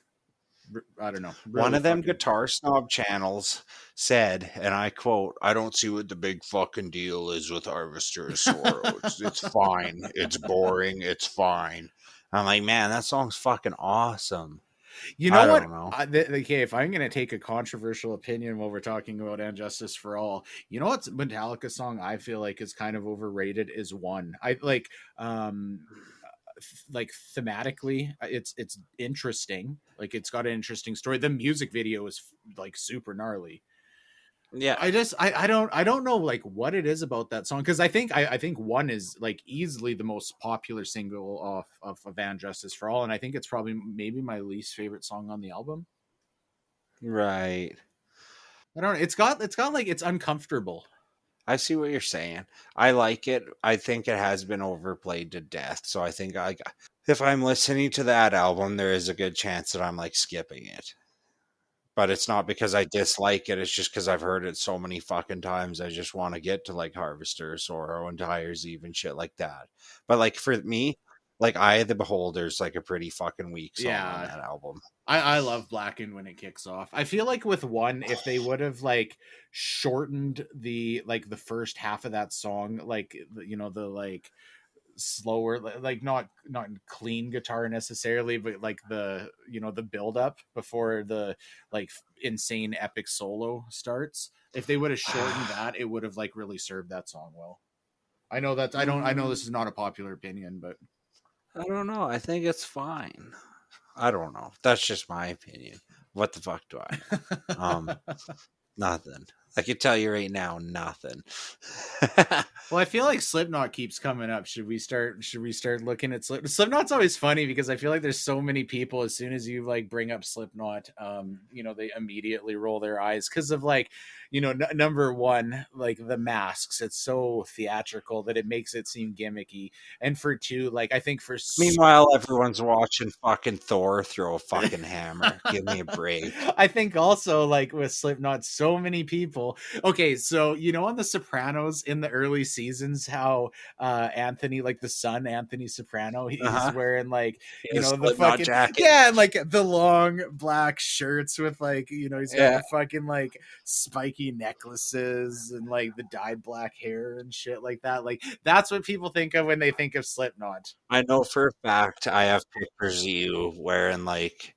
I don't know, One really of them fucking. guitar snob channels said, and I quote, I don't see what the big fucking deal is with Harvester of Sorrow. It's fine. It's boring. It's fine. I'm like, man, that song's fucking awesome. You know I what? don't know. Okay, if I'm gonna take a controversial opinion while we're talking about "And Justice for All," you know what's Metallica song I feel like is kind of overrated is "One." I like thematically, it's interesting. Like it's got an interesting story. The music video is like super gnarly. Yeah. I don't know like what it is about that song, because I think "One" is like easily the most popular single of Van Justice for All, and I think it's probably maybe my least favorite song on the album. Right. I don't know. It's got like it's uncomfortable. I see what you're saying. I like it. I think it has been overplayed to death. So I think if I'm listening to that album, there is a good chance that I'm like skipping it. But it's not because I dislike it. It's just because I've heard it so many fucking times. I just want to get to like Harvester, Sorrow, and Tires, even shit like that. But like for me, like Eye of the Beholder's like a pretty fucking weak song on Yeah, that album. I love Blackened when it kicks off. I feel like with "One," if they would have like shortened the first half of that song, like the like slower, like not clean guitar necessarily, but like the build up before the like insane epic solo starts. If they would have shortened that, it would have like really served that song well. I know this Mm, is not a popular opinion, but I don't know. I think it's fine. I don't know. That's just my opinion. What the fuck do I know? Nothing. I can tell you right now, nothing. well, I feel like Slipknot keeps coming up. Should we start looking at Slipknot's always funny because I feel like there's so many people, as soon as you like bring up Slipknot, they immediately roll their eyes because of like, number one, like the masks. It's so theatrical that it makes it seem gimmicky. And for two, like I think Meanwhile, everyone's watching fucking Thor throw a fucking hammer. Give me a break. I think also like with Slipknot, so many people. Okay, so on The Sopranos in the early seasons, how Anthony, like the son Anthony Soprano, Uh he's huh. wearing like He has the Slipknot fucking, jacket. yeah, and like the long black shirts with like he's got Yeah, the fucking like spiky necklaces and like the dyed black hair and shit like that. Like that's what people think of when they think of Slipknot. I know for a fact I have pictures of you wearing like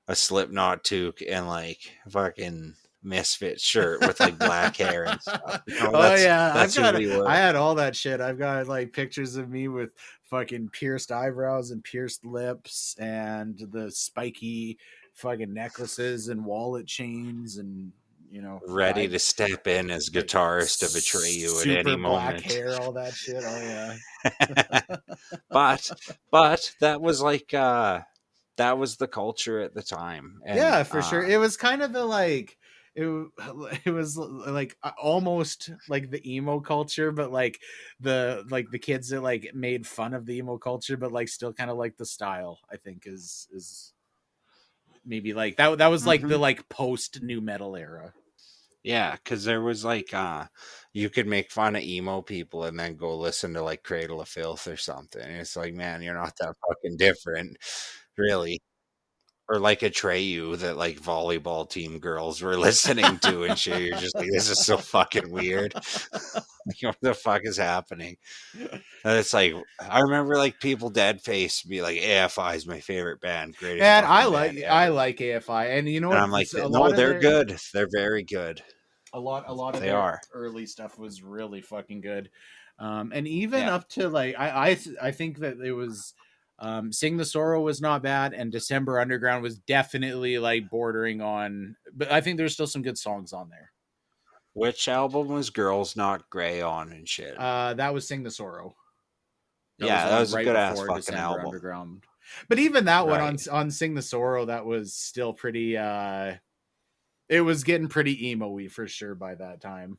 a Slipknot toque and like fucking misfit shirt with like black hair and stuff. No, Oh yeah, that's who we I were. had all that shit. I've got like pictures of me with fucking pierced eyebrows and pierced lips and the spiky fucking necklaces and wallet chains and Ready dyed to step in as like guitarist to betray you at any super black moment. hair, all that shit. Oh yeah. but but that was the culture at the time. And Yeah, for sure. It was kind of the like it, it was like almost like the emo culture, but like the kids that like made fun of the emo culture, but like still kind of like the style. I think is maybe like that was like the mhm. like post new metal era. Yeah, because there was like you could make fun of emo people and then go listen to like Cradle of Filth or something. And it's like, man, you're not that fucking different, really. Or like Atreyu that like volleyball team girls were listening to and shit. You're just like, this is so fucking weird. Like, what the fuck is happening? And it's like I remember like people dead face be like, AFI is my favorite band, greatest And fucking band I ever. like AFI, and you know And what? I'm like, It's a no, lot of they're their good. They're very good. a lot of They their are. early stuff was really fucking good, and even Yeah. up to like I think that it was. Sing the Sorrow was not bad, and December Underground was definitely like bordering on. But I think there's still some good songs on there. Which album was Girls Not Grey on and shit? That was Sing the Sorrow. That was Yeah, that on was a right good ass before fucking December album. Underground. But even that one Right. on Sing the Sorrow, that was still pretty. It was getting pretty emo-y for sure by that time.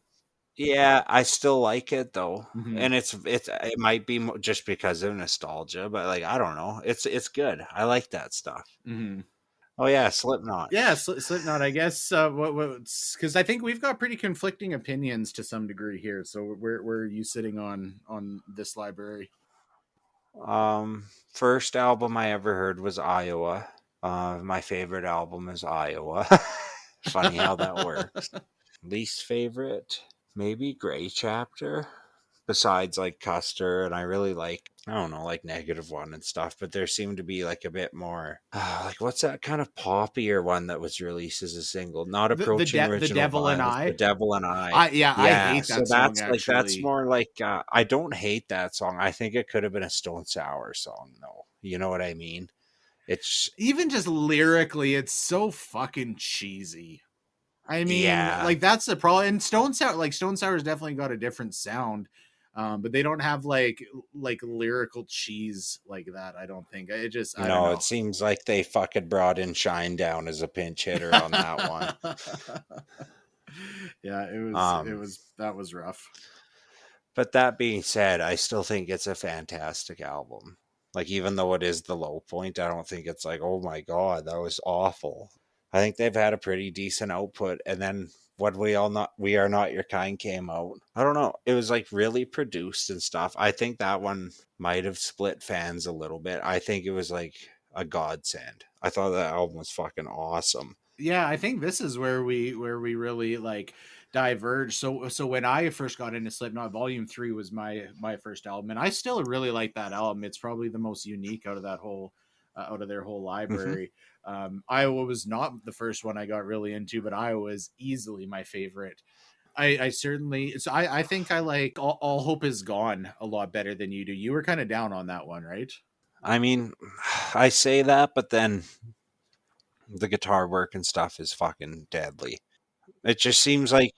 Yeah, I still like it though. Mm-hmm. And it might be just because of nostalgia, but like I don't know. It's good. I like that stuff. Mm-hmm. Oh yeah, Slipknot. Yeah, Slipknot. I guess because I think we've got pretty conflicting opinions to some degree here. So where are you sitting on this library? First album I ever heard was Iowa. My favorite album is Iowa. Funny how that works. Least favorite, maybe Gray Chapter. Besides like Custer, and I really like, I don't know, like Negative One and stuff, but there seemed to be like a bit more like what's that kind of poppier one that was released as a single, not approaching The Original Devil and Violence, The I. Devil and I. I Yeah, hate so that song that's actually. more like I don't hate that song. I think it could have been a Stone Sour song though. You know what I mean? It's Even just lyrically, it's so fucking cheesy. I mean, yeah. like that's the problem. And Stone Sour's definitely got a different sound, but they don't have like lyrical cheese like that. I don't think. It just I don't No, it know. seems like they fucking brought in Shine Down as a pinch hitter on that one. Yeah, it Um, was that was rough. but that being said, I still think it's a fantastic album. Like even though it is the low point, I don't think it's like, oh my god, that was awful. I think they've had a pretty decent output. And then what we are not your kind came out. I don't know. It was like really produced and stuff. I think that one might have split fans a little bit. I think it was like a godsend. I thought that album was fucking awesome. Yeah, I think this is where we really like diverge. So when I first got into Slipknot, Volume 3 was my first album, and I still really like that album. It's probably the most unique out of that whole out of their whole Hmm. library. Iowa was not the first one I got really into, but Iowa was easily my favorite. I certainly so I think I like All Hope Is Gone a lot better than you do. You were kind of down on that one, right? I mean, I say that, but then the guitar work and stuff is fucking deadly. It just seems like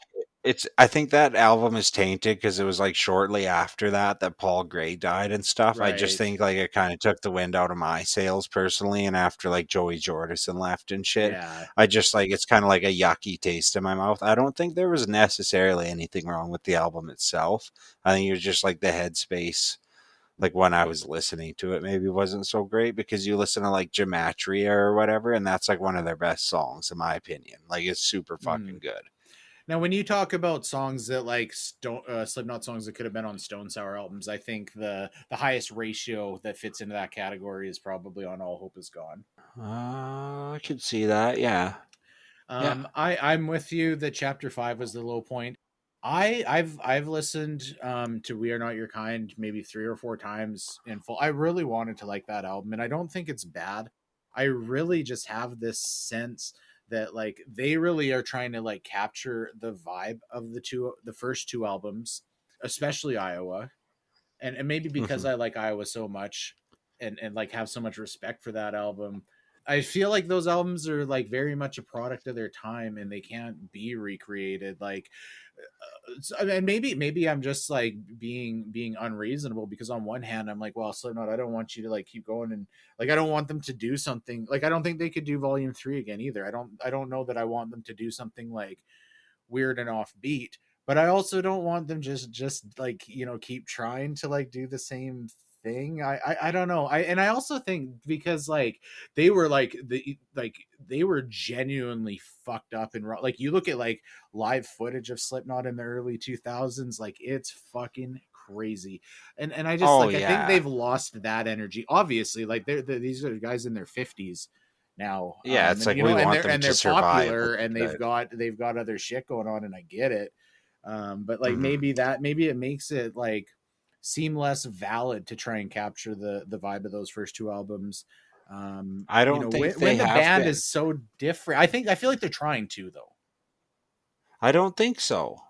it's. I think that album is tainted because it was like shortly after that Paul Gray died and stuff. I just Right. think like it kind of took the wind out of my sails personally. And after like Joey Jordison left and shit, Yeah. I just like it's kind of like a yucky taste in my mouth. I don't think there was necessarily anything wrong with the album itself. I think it was just like the headspace. Like when I was listening to it, maybe wasn't so great because you listen to like Gematria or whatever, and that's like one of their best songs in my opinion. Like it's super Mhm. fucking good. Now, when you talk about songs that like Slipknot songs that could have been on Stone Sour albums, I think the highest ratio that fits into that category is probably on All Hope Is Gone. I could see that. Yeah. Yeah. I'm with you that Chapter 5 was the low point. I've listened to We Are Not Your Kind maybe 3 or 4 times in full. I really wanted to like that album, and I don't think it's bad. I really just have this sense that like they really are trying to like capture the vibe of the first two albums, especially Iowa, and maybe because Hmm. I like Iowa so much and like have so much respect for that album. I feel like those albums are like very much a product of their time and they can't be recreated. Like and maybe I'm just like being unreasonable because on one hand I'm like, well, Slipknot, I don't want you to like keep going and like I don't want them to do something like I don't think they could do Volume 3 again either. I don't know that I want them to do something like weird and offbeat, but I also don't want them just like keep trying to like do the same thing. I don't know. I also think because like they were they were genuinely fucked up and like you look at like live footage of Slipknot in the early 2000s, like it's fucking crazy. And I just Oh like I think yeah. they've lost that energy. Obviously, like these are guys in their 50s now, Yeah, it's and like we and want them they're to survive. popular Like and that. they've got other shit going on, and I get it. But like Mhm. maybe it makes it like seem less valid to try and capture the vibe of those first two albums. I You don't know, think they when the have band been. is so different, I feel like they're trying to though. I don't think so.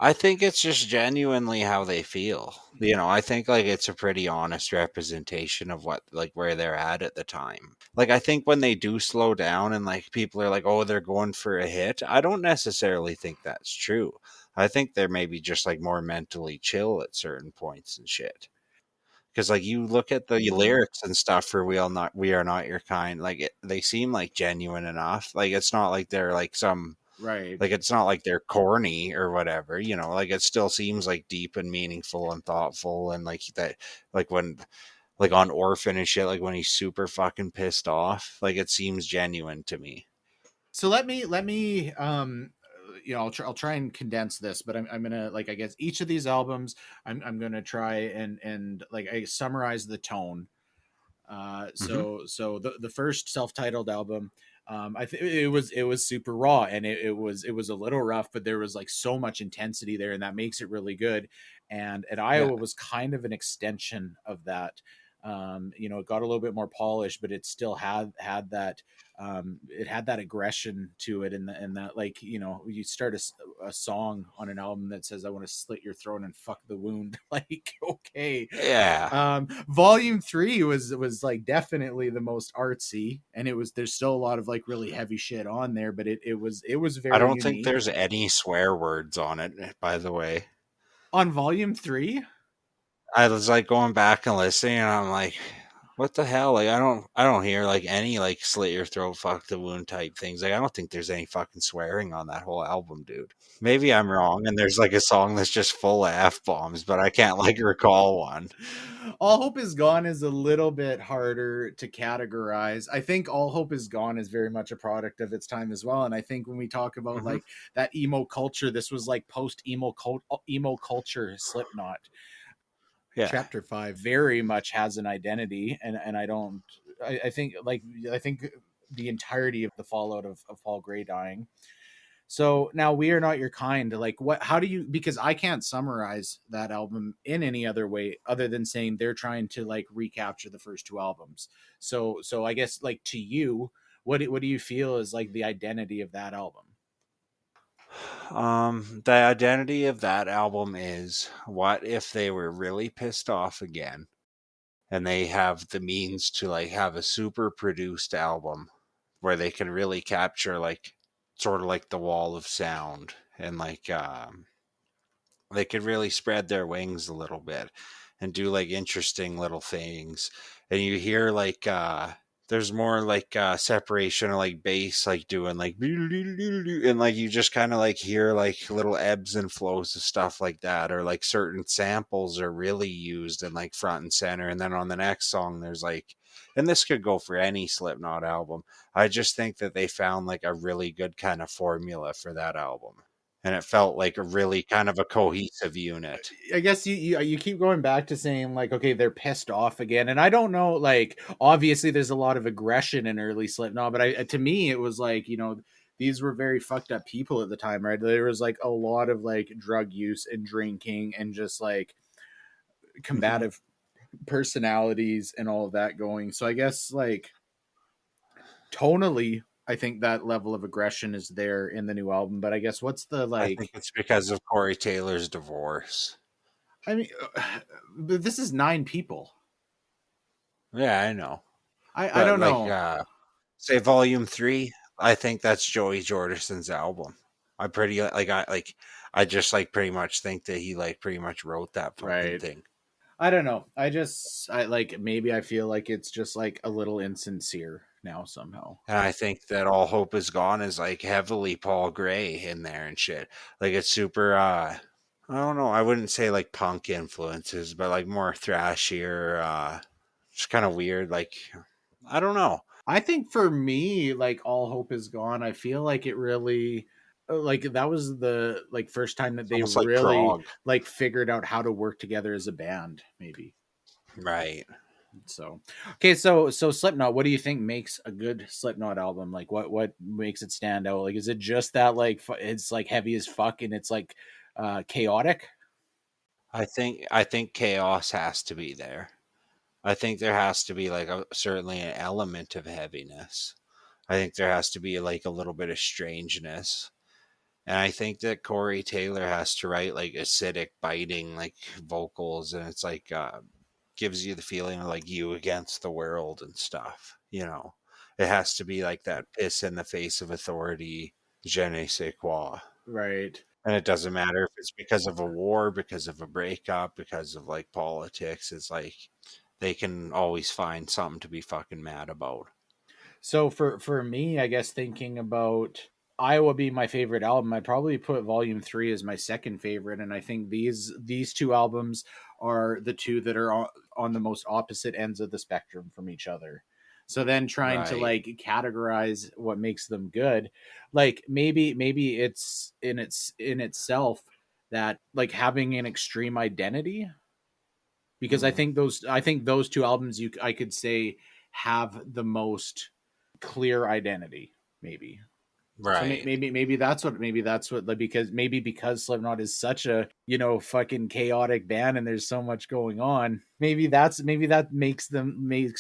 I think it's just genuinely how they feel. I think like it's a pretty honest representation of what like where they're at the time. Like I think when they do slow down and like people are like, "Oh, they're going for a hit." I don't necessarily think that's true. I think they're maybe just like more mentally chill at certain points and shit. Because like you look at the lyrics and stuff for we are not your kind, like they seem like genuine enough. Like it's not like they're like some Right. like it's not like they're corny or whatever, like it still seems like deep and meaningful and thoughtful and like that, like when like on Orphan and shit, like when he's super fucking pissed off, like it seems genuine to me. So let me you know I'll try and condense this, but I'm gonna like I guess each of these albums I'm gonna try and like I summarize the tone. Hmm. So the first self-titled album, I think it was super raw, and it was a little rough, but there was like so much intensity there, and that makes it really good. And Yeah, Iowa was kind of an extension of that. It got a little bit more polished, but it still had that it had that aggression to it, and that like you start a song on an album that says I want to slit your throat and fuck the wound. Like, okay. yeah. Volume 3 was like definitely the most artsy, and there's still a lot of like really heavy shit on there, but it was I very don't think unique. there's any swear words on it, by the way. On volume 3, I was like going back and listening, and I'm like, what the hell? Like, I don't hear like any like slit your throat, fuck the wound type things. Like, I don't think there's any fucking swearing on that whole album, dude. Maybe I'm wrong, and there's like a song that's just full of f bombs, but I can't like recall one. All Hope Is Gone is a little bit harder to categorize. I think All Hope Is Gone is very much a product of its time as well. And I think when we talk about Hmm. like that emo culture, this was like post emo culture Slipknot. Yeah, Chapter 5 very much has an identity, and I don't I think like I think the entirety of the fallout of Paul Gray dying. So now We Are Not Your Kind, like what how do you, because I can't summarize that album in any other way other than saying they're trying to like recapture the first two albums. So I guess like to you, what do you feel is like the identity of that album? the identity of that album is, what if they were really pissed off again, and they have the means to like have a super produced album where they can really capture like sort of like the wall of sound, and like they could really spread their wings a little bit and do like interesting little things. And you hear like there's more like separation of like bass like doing like and like you just kind of like hear like little ebbs and flows of stuff like that, or like certain samples are really used and like front and center. And then on the next song there's like, and this could go for any Slipknot album, I just think that they found like a really good kind of formula for that album, and it felt like a really kind of a cohesive unit. I guess you keep going back to saying like, okay, they're pissed off again, and I don't know. Like, obviously, there's a lot of aggression in early Slipknot, but to me, it was like these were very fucked up people at the time, right? There was like a lot of like drug use and drinking and just like Mhm. combative personalities and all of that going. So I guess like tonally, I think that level of aggression is there in the new album. But I guess what's the I think like? it's because of Corey Taylor's divorce. I mean, but this is 9 people. Yeah, I know. I But don't like know. say volume 3, I think that's Joey Jordison's album. I pretty I just like pretty much think that he like pretty much wrote that fucking Right. thing. I don't know. I like maybe I feel like it's just like a little insincere now somehow. And I think that All Hope Is Gone is like heavily Paul Gray in there and shit. Like it's super I don't know. I wouldn't say like punk influences, but like more thrashier, just kind of weird. Like, I don't know. I think for me, like All Hope Is Gone, I feel like it really like that was the like first time that It's they almost like really prog. like figured out how to work together as a band, maybe. Right. So okay, so Slipknot, what do you think makes a good Slipknot album? Like what makes it stand out? Like is it just that like it's like heavy as fuck and it's like chaotic? I think chaos has to be there. I think there has to be like certainly an element of heaviness. I think there has to be like a little bit of strangeness. And I think that Corey Taylor has to write like acidic, biting like vocals, and it's like gives you the feeling of like you against the world and stuff. You know, it has to be like that piss in the face of authority, je ne sais quoi. Right. And it doesn't matter if it's because of a war, because of a breakup, because of like politics. It's like they can always find something to be fucking mad about. So for me, I guess thinking about Iowa being my favorite album, I'd probably put Volume 3 as my second favorite, and I think these two albums are the two that are on the most opposite ends of the spectrum from each other. So then trying to Right. like categorize what makes them good, like maybe it's in itself that like having an extreme identity, because Mm. I think those two albums I could say have the most clear identity, maybe. So Right. maybe that's what like, because Slipknot is such a fucking chaotic band and there's so much going on. Maybe that makes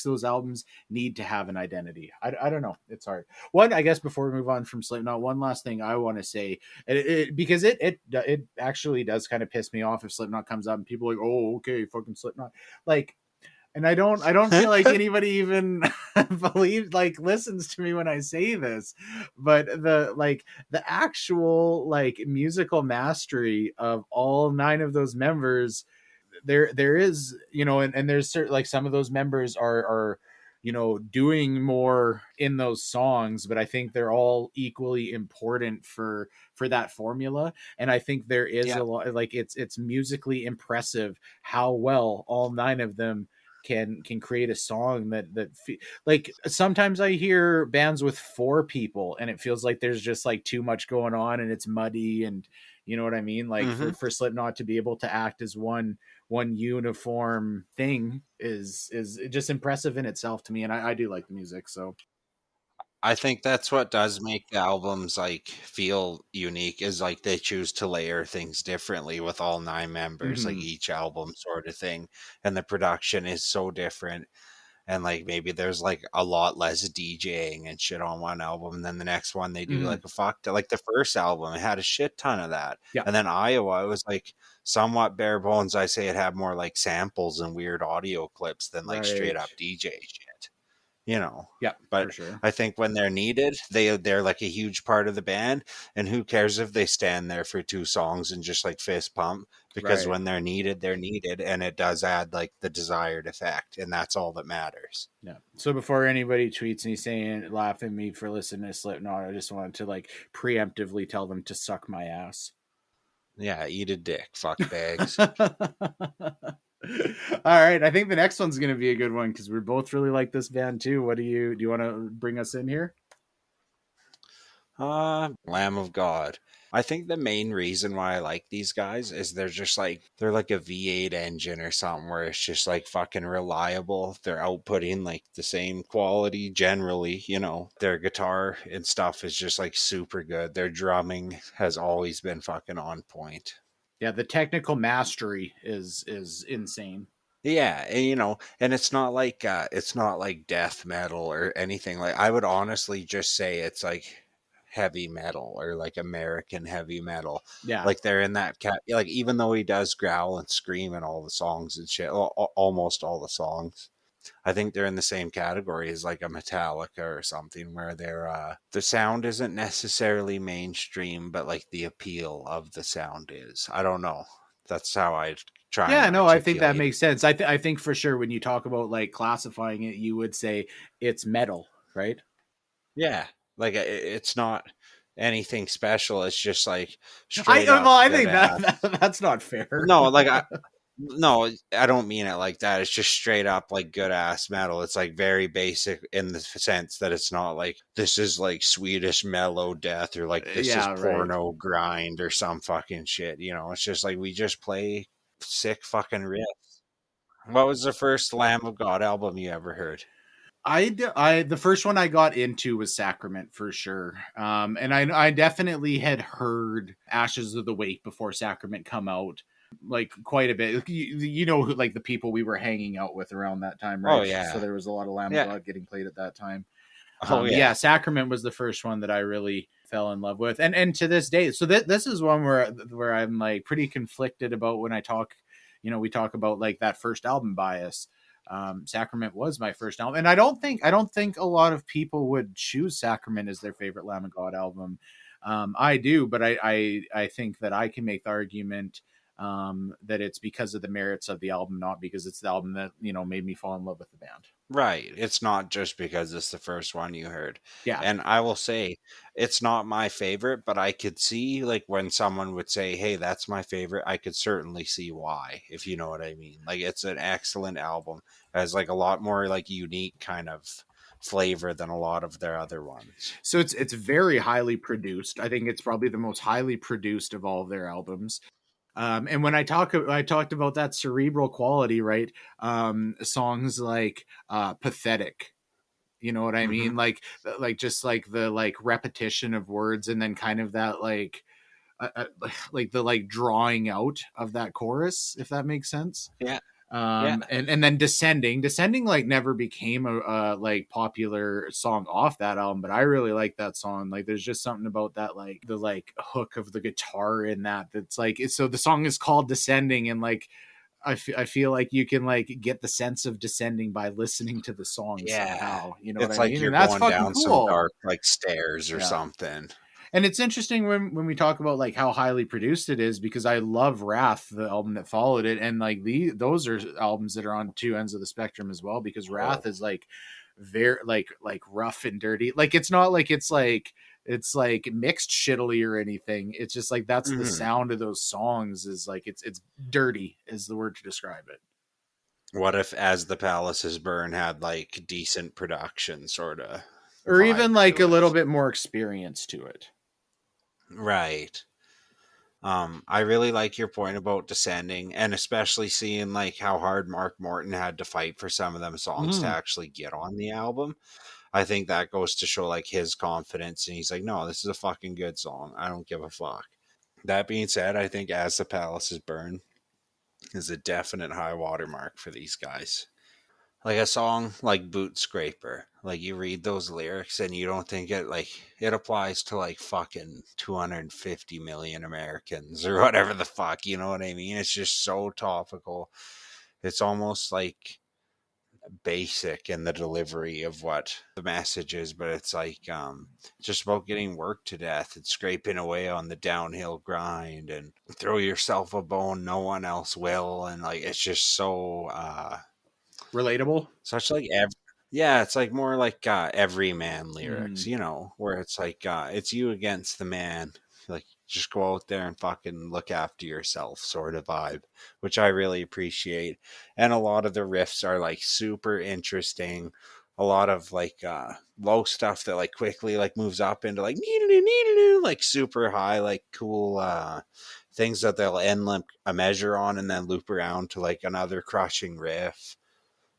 those albums need to have an identity. I don't know. It's hard. One, I guess before we move on from Slipknot, one last thing I want to say, because it actually does kind of piss me off if Slipknot comes up and people are like, oh okay, fucking Slipknot, like, and I don't feel like anybody even believes like listens to me when I say this, but the actual like musical mastery of all nine of those members, there is, and there's certain like some of those members are doing more in those songs, but I think they're all equally important for that formula. And I think there is Yeah. a lot, like it's musically impressive how well all nine of them can create a song like sometimes I hear bands with four people and it feels like there's just like too much going on and it's muddy, and you know what I mean, like Hmm. for Slipknot to be able to act as one uniform thing is just impressive in itself to me, and I do like the music. So I think that's what does make the albums like feel unique is like they choose to layer things differently with all nine members, like mhm, each album sort of thing. And the production is so different. And like maybe there's like a lot less DJing and shit on one album. And then the next one they do mhm, like a like the first album, it had a shit ton of that. yeah, And then Iowa, it was like somewhat bare bones. I say it had more like samples and weird audio clips than like straight right, up DJ shit, you know. yeah, for But sure, I think when they're needed, they're like a huge part of the band. And who cares if they stand there for two songs and just like fist pump? Because right, when they're needed, and it does add like the desired effect, and that's all that matters. yeah. So before anybody tweets me saying laughing at me for listening to Slipknot, I just wanted to like preemptively tell them to suck my ass. Yeah, eat a dick, fuck bags. All right, I think the next one's going to be a good one because we both really like this band too. What do you want to bring us in here? Lamb of God. I think the main reason why I like these guys is they're like a V8 engine or something where it's just like fucking reliable. They're outputting like the same quality generally, you know. Their guitar and stuff is just like super good. Their drumming has always been fucking on point. Yeah, the technical mastery is insane. Yeah, and you know, and it's not like death metal or anything. Like I would honestly just say it's like heavy metal or like American heavy metal. Yeah, Like they're in that cat like even though he does growl and scream in all the songs and shit, almost all the songs. I think they're in the same category as like a Metallica or something where the sound isn't necessarily mainstream, but like the appeal of the sound is. I don't know. That's how I try and yeah, no, I think that articulate. makes sense. I think for sure when you talk about like classifying it, you would say it's metal, right? Yeah, like it's not. anything special. It's just like I straight well, up I good think ass. that's not fair. No, like I no, I don't mean it like that. It's just straight up like good ass metal. It's like very basic in the sense that it's not like this is like Swedish mellow death or like this is Yeah, right. porno grind or some fucking shit. You know, it's just like we just play sick fucking riffs. What was the first Lamb of God album you ever heard? The first one I got into was Sacrament for sure. And I definitely had heard Ashes of the Wake before Sacrament come out, like quite a bit. You know, like the people we were hanging out with around that time, Oh right? So yeah, there was a lot of Lamb of yeah. God getting played at that time. Oh But yeah. yeah, Sacrament was the first one that I really fell in love with, and to this day, so this is one where I'm like pretty conflicted about when I talk. You know, we talk about like that first album bias. Sacrament was my first album, and I don't think a lot of people would choose Sacrament as their favorite Lamb of God album. I do, but I think that I can make the argument that it's because of the merits of the album, not because it's the album that made me fall in love with the band. Right. It's not just because it's the first one you heard. Yeah. And I will say it's not my favorite, but I could see like when someone would say, "Hey, that's my favorite." I could certainly see why, if you know what I mean. Like it's an excellent album. It has like a lot more like unique kind of flavor than a lot of their other ones. So it's very highly produced. I think it's probably the most highly produced of all of their albums. And when I talked about that cerebral quality, right? Songs like "Pathetic," you know what I Mhm. mean? Like just like the like repetition of words, and then kind of that like the like drawing out of that chorus, if that makes sense. Yeah. Yeah. And then descending like never became a like popular song off that album, but I really like that song. Like there's just something about that, like the like hook of the guitar in that's like so the song is called Descending, and like I feel like you can like get the sense of descending by listening to the song Yeah. somehow, you know what It's I like mean? you're And that's going fucking down some cool. dark like stairs or Yeah. something. And it's interesting when we talk about like how highly produced it is, because I love Wrath, the album that followed it, and like those are albums that are on two ends of the spectrum as well, because Oh. Wrath is like very like rough and dirty. Like it's not like it's like mixed shittily or anything. It's just like that's the Mhm. sound of those songs, is like it's dirty is the word to describe it. What if As the Palaces Burn had like decent production sort of Or even vibe like to a little it? bit more experience to it. Right. I really like your point about descending, and especially seeing like how hard Mark Morton had to fight for some of them songs to Mhm. actually get on the album. I think that goes to show like his confidence, and he's like, "No, this is a fucking good song. I don't give a fuck." That being said, I think As the Palaces Burn is a definite high watermark for these guys. Like a song like Boot Scraper, like you read those lyrics and you don't think it like it applies to like fucking 250 million Americans or whatever the fuck, you know what I mean? It's just so topical. It's almost like basic in the delivery of what the message is, but it's like just about getting worked to death and scraping away on the downhill grind and throw yourself a bone no one else will, and like it's just so Relatable. such like yeah, it's like more like everyman lyrics, Mhm. you know, where it's like it's you against the man. Like just go out there and fucking look after yourself sort of vibe, which I really appreciate. And a lot of the riffs are like super interesting. A lot of like low stuff that like quickly like moves up into like like super high, like cool things that they'll end a measure on and then loop around to like another crushing riff.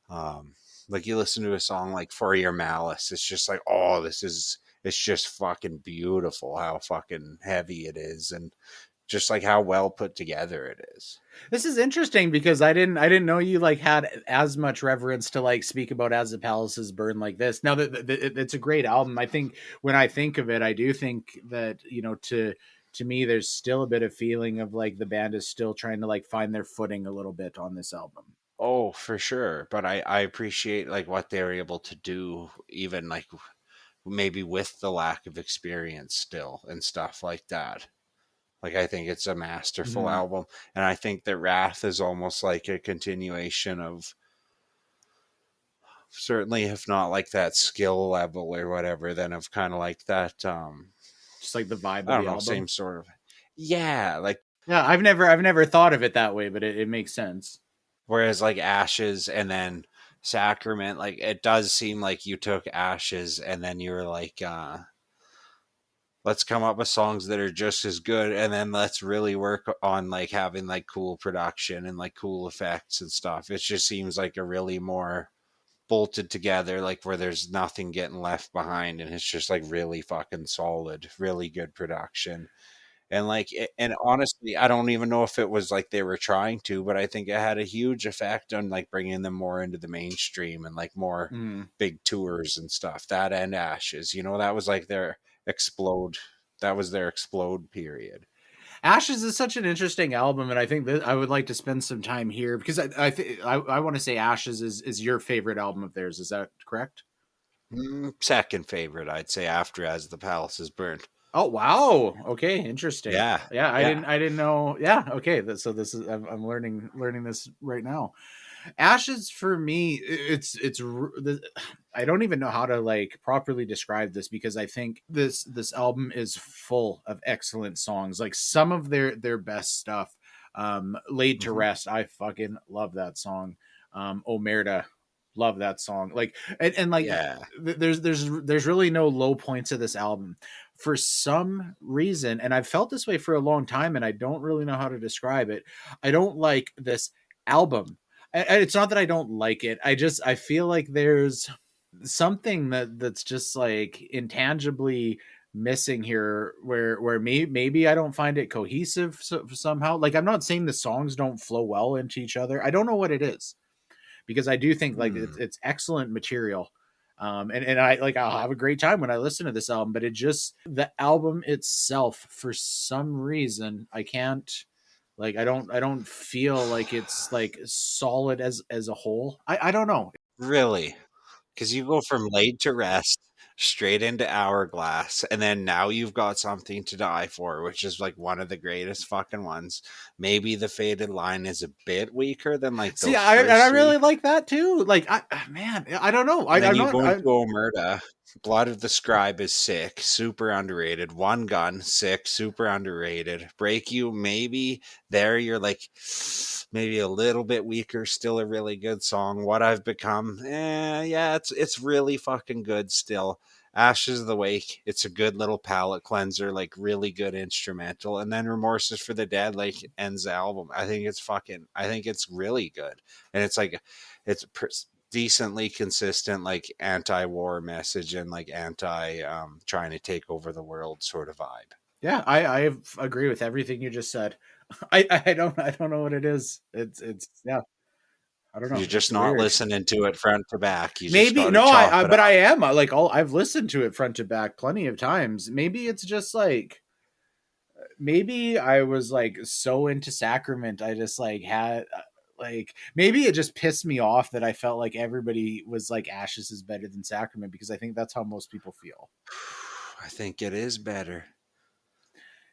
um, like you listen to a song like For Your Malice, it's just like, oh, it's just fucking beautiful how fucking heavy it is and just like how well put together it is. This is interesting because I didn't know you like had as much reverence to like speak about As the Palaces Burn like this. Now that it's a great album. I think when I think of it, I do think that to me there's still a bit of feeling of like the band is still trying to like find their footing a little bit on this album. Oh, for sure. But I appreciate like what they were able to do, even like maybe with the lack of experience still and stuff like that. Like I think it's a masterful Mhm. album, and I think that Wrath is almost like a continuation of certainly if not like that skill level or whatever, then of kind of like that just like the vibe I of don't the know, album. same sort of. Yeah, like Yeah, I've never thought of it that way, but it makes sense. whereas like Ashes and then Sacrament, like it does seem like you took Ashes and then you were like, let's come up with songs that are just as good and then let's really work on like having like cool production and like cool effects and stuff. It just seems like a really more bolted together, like where there's nothing getting left behind and it's just like really fucking solid, really good production. And like, and honestly, I don't even know if it was like they were trying to, but I think it had a huge effect on like bringing them more into the mainstream and like more Mm. big tours and stuff. That and Ashes, you know, that was like their explode. That was their explode period. Ashes is such an interesting album, and I think that I would like to spend some time here because I want to say Ashes is your favorite album of theirs. Is that correct? Second favorite, I'd say, after As the Palace is Burnt. Oh wow. Okay, interesting. Yeah, Yeah, I yeah. didn't know. Yeah, okay. So this is I'm learning this right now. Ashes for me, I don't even know how to like properly describe this because I think this album is full of excellent songs. Like some of their best stuff. Laid to Hmm. Rest, I fucking love that song. Omerta, love that song. Like and like Yeah. there's really no low points of this album for some reason, and I've felt this way for a long time, and I don't really know how to describe it. I don't like this album. And it's not that I don't like it. I feel like there's something that's just like intangibly missing here where maybe I don't find it cohesive somehow. Like I'm not saying the songs don't flow well into each other. I don't know what it is because I do think like Hmm. it's excellent material. And I like I'll have a great time when I listen to this album, but it just the album itself for some reason I can't like I don't feel like it's like solid as a whole. I don't know. Really? Because you go from Laid to Rest straight into Hourglass, and then now you've got Something to Die For, which is like one of the greatest fucking ones. Maybe The Faded Line is a bit weaker than like See, those I first really three. like that too. Like man, I don't know. And then I'm you not go into I Omerta. Blood of the Scribe is sick, super underrated. One Gun, sick, super underrated. Break You, maybe there you're like maybe a little bit weaker, still a really good song. What I've Become, yeah, it's really fucking good still. Ashes of the Wake, it's a good little palate cleanser, like really good instrumental. And then Remorses for the Dead, like ends the album. I think it's really good. And it's like, it's decently consistent like anti-war message and like anti trying to take over the world sort of vibe. yeah, I agree with everything you just said. I don't know what it is. It's yeah, I don't You're know. It's just not weird. listening to it front to back. You just Maybe got to no, chop it but I up. am like all I've listened to it front to back plenty of times. Maybe it's just like maybe I was like so into Sacrament, I just like had like maybe it just pissed me off that I felt like everybody was like Ashes is better than Sacrament because I think that's how most people feel. I think it is better,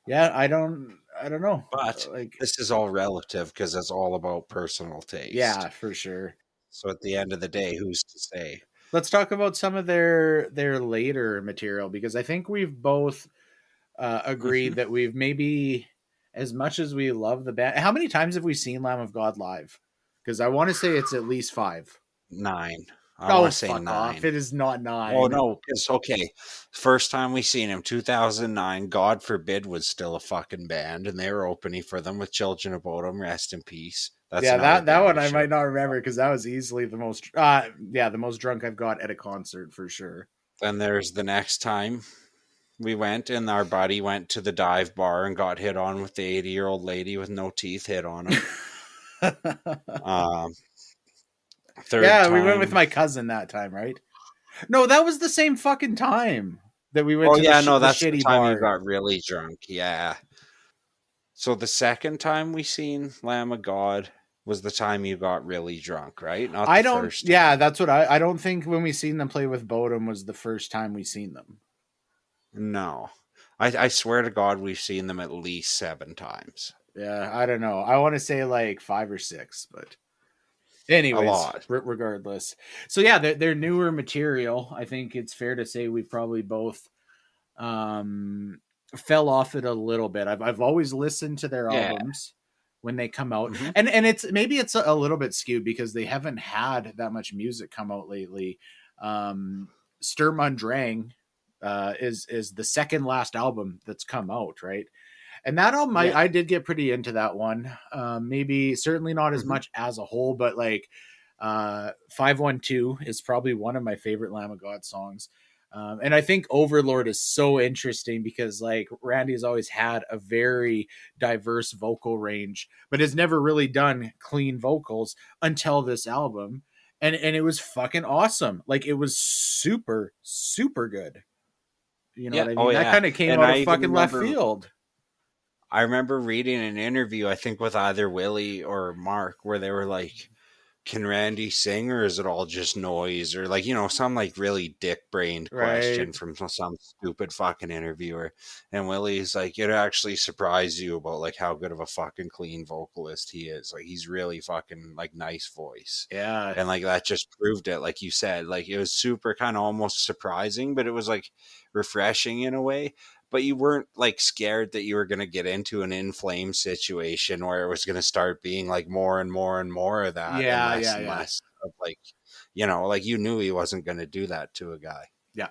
Yeah, I don't know. but Like this is all relative because it's all about personal yeah, taste. for sure. So at the end of the day, who's to say? Let's talk about some of their later material because I think we've both agreed Mhm. that we've maybe as much as we love the band. How many times have we seen Lamb of God live? Because I want to say it's at least five. Nine. I Oh, want to say fuck off! nine. It is not Oh nine. no, it's okay. First time we seen him, 2009. God forbid was still a fucking band, and they were opening for them with Children of Bodom. Rest in peace. That's Yeah, another that band one we I should might have not talked remember about. because that was easily the most. Yeah, the most drunk I've got at a concert for sure. Then there's the next time we went, and our buddy went to the dive bar and got hit on with the 80-year-old lady with no teeth hit on him. Um, third Yeah, we went with time. my cousin that time, right? No, that was the same fucking time that we went Oh to yeah, no, the that's the shitty time you bar. got really drunk. Yeah. So the second time we seen Lamb of God was the time you got really drunk, right? Not the I don't. first Yeah, time. that's what I don't think when we seen them play with Bodum was the first time we seen them. No. I swear to God, we've seen them at least 7 times. Yeah, I don't know. I want to say like five or six, but A anyways, lot. regardless. So yeah, they're newer material. I think it's fair to say we've probably both um fell off it a little bit. I've always listened to their Yeah. albums when they come out, Hmm. and it's maybe it's a little bit skewed because they haven't had that much music come out lately. Um, Sturm und Drang is the second last album that's come out, right? And that album, Yeah. I did get pretty into that one. Maybe certainly not as Hmm. much as a whole, but like 512 is probably one of my favorite Lamb of God songs. And I think Overlord is so interesting because like Randy has always had a very diverse vocal range, but has never really done clean vocals until this album. And it was fucking awesome. Like it was super, super good. You know Yeah. what I Oh mean? That yeah. kind of came And out I of even fucking left remember field. I remember reading an interview, I think with either Willie or Mark, where they were like, can Randy sing or is it all just noise? Or like, some like really dick brained Right. question from some stupid fucking interviewer. And Willie's like, it actually surprised you about like how good of a fucking clean vocalist he is. Like he's really fucking like nice voice. Yeah. And like that just proved it, like you said. Like it was super kind of almost surprising, but it was like refreshing in a way, but you weren't like scared that you were going to get into an inflamed situation where it was going to start being like more and more and more of that Yeah, yeah, and yeah. less of like, like you knew he wasn't going to do that to a guy. Yeah.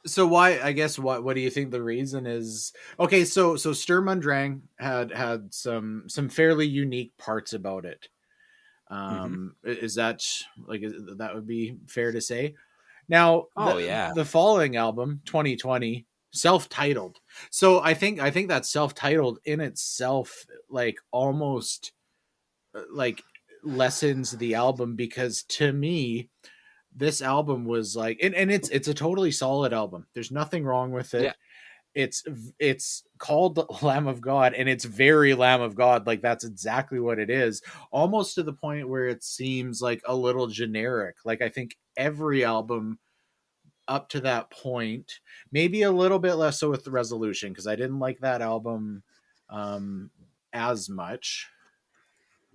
So why I guess what do you think the reason is? Okay, so Sturm und Drang had some fairly unique parts about it. Hmm. Is that like that would be fair to say? Now Oh yeah. the following album, 2020, self-titled. So I think that self-titled in itself like almost like lessens the album because to me this album was like and it's a totally solid album. There's nothing wrong with Yeah. it. It's called Lamb of God and it's very Lamb of God. Like that's exactly what it is. Almost to the point where it seems like a little generic. Like I think every album up to that point, maybe a little bit less so with the Resolution because I didn't like that album um as much.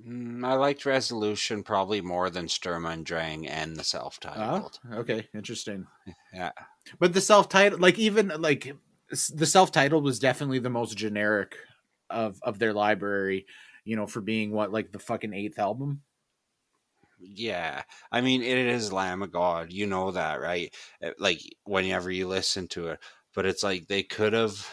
I liked Resolution probably more than Sturm und Drang and the Ah, self-titled. okay, interesting. Yeah. But the self-titled, like even like the self-titled was definitely the most generic of their library, for being what like the fucking eighth album. Yeah, I mean it is Lamb of God, you know that, right? Like whenever you listen to it, but it's like they could have.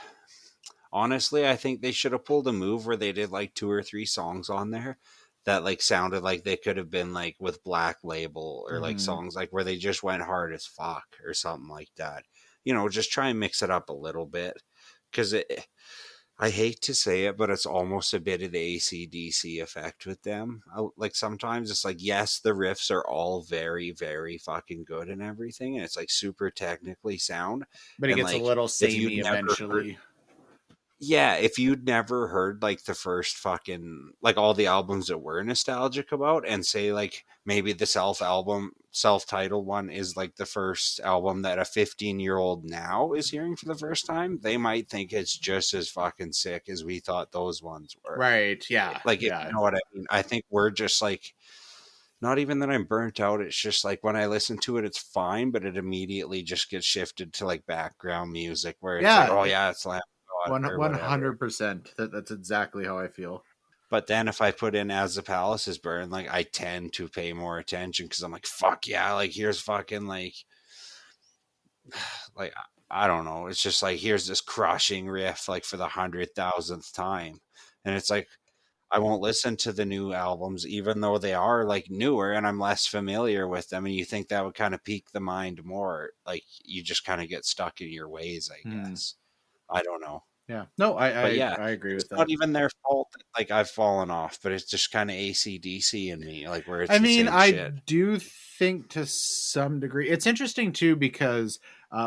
Honestly, I think they should have pulled a move where they did like two or three songs on there that like sounded like they could have been like with Black Label or like Mm-hmm. songs like where they just went hard as fuck or something like that. Just try and mix it up a little bit because I hate to say it, but it's almost a bit of the AC/DC effect with them. Like sometimes it's like, yes, the riffs are all very, very fucking good and everything, and it's like super technically sound. But it And gets a like, little if you'd samey never heard, eventually. yeah, if you'd never heard like the first fucking like all the albums that we're nostalgic about, and say like maybe the self-titled one is like the first album that a 15-year-old now is hearing for the first time, they might think it's just as fucking sick as we thought those ones were. Right. Yeah. Like if you Yeah. know what I mean. I think we're just like, not even that I'm burnt out. It's just like when I listen to it, it's fine, but it immediately just gets shifted to like background music where it's like, Yeah. oh yeah, it's Lamb of God One or one whatever. 100%. That's exactly how I feel. But then if I put in As the Palace is Burned, like I tend to pay more attention because I'm like, fuck yeah, like here's fucking like I don't know. It's just like here's this crushing riff like for the 100,000th time. And it's like I won't listen to the new albums, even though they are like newer and I'm less familiar with them. And you think that would kind of pique the mind more. Like you just kind of get stuck in your ways, I Hmm. guess. I don't know. Yeah. No, I, But I yeah, I agree it's with that. not even their fault that like I've fallen off, but it's just kind of ACDC in me, like where I it's the mean, same I shit. do think to some degree it's interesting too because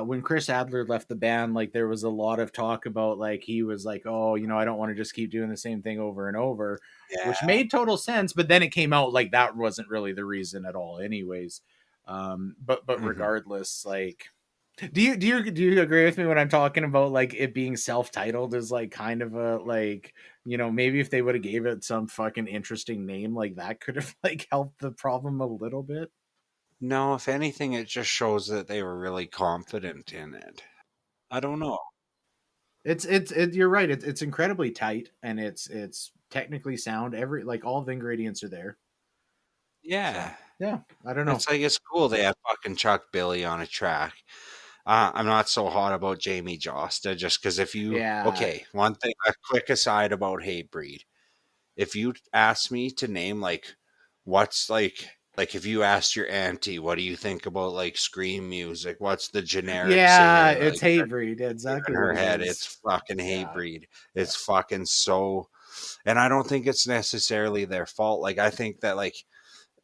when Chris Adler left the band, like there was a lot of talk about like he was like, oh, I don't want to just keep doing the same thing over and over, which Yeah. made total sense. But then it came out like that wasn't really the reason at all, anyways. But Hmm. regardless, like do you agree with me when I'm talking about like it being self-titled is like kind of a like maybe if they would have gave it some fucking interesting name like that could have like helped the problem a little bit. No, if anything, it just shows that they were really confident in it. I don't know. You're right. It's incredibly tight, and it's technically sound. Every like all the ingredients are there. So Yeah. yeah, I don't know. It's like it's cool they have fucking Chuck Billy on a track. I'm not so hot about Jamie Josta just because if you Yeah, okay, one thing a quick aside about Hatebreed. If you ask me to name what's like if you asked your auntie what do you think about like scream music, what's the generic yeah, singer it's like Hatebreed. in Exactly what her it head? is. It's fucking Yeah, Hatebreed. yeah. It's fucking so, and I don't think it's necessarily their fault. Like I think that like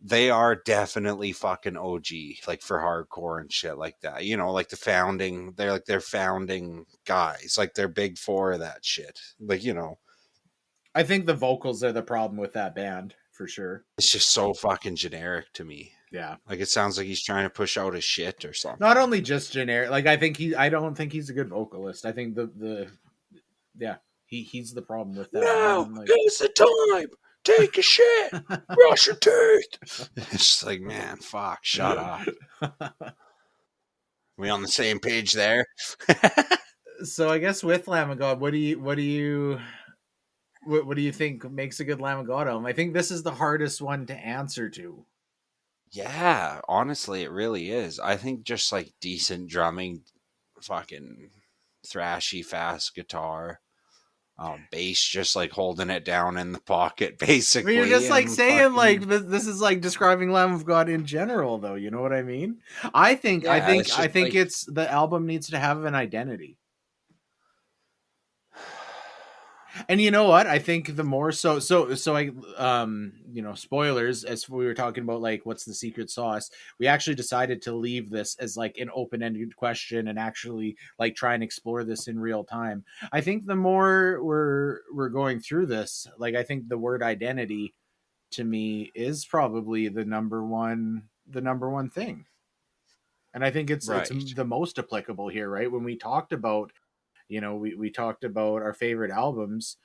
they are definitely fucking OG, like for hardcore and shit like that. You know, like the founding, they're founding guys, like they're big four of that shit. Like, you know, I think the vocals are the problem with that band for sure. it's just so fucking generic to me. Yeah. Like it sounds like he's trying to push out his shit or Not something. only just generic, like I don't think he's a good vocalist. I think the yeah, he's the problem with that Now band. Like, is the time. Take a shit. Brush your teeth. It's just like, man, fuck, shut up. We on the same page there? so I guess with Lamb of God, what do you think makes a good Lamb of God album? I think this is the hardest one to answer to. Yeah, honestly, it really is. I think just like decent drumming, fucking thrashy, fast guitar, bass just like holding it down in the pocket, I mean, you're basically, just like and saying like fucking this is like describing Lamb of God in general, though. You know what I mean? yeah, it's I just think like it's the album needs to have an identity. And you know what? I think the more so I spoilers as we were talking about like what's the secret sauce. We actually decided to leave this as like an open-ended question and actually like try and explore this in real time. I think the more we're going through this, like I think the word identity to me is probably the number one thing. And I think it's right. the most applicable here, right? When we talked about we talked about our favorite albums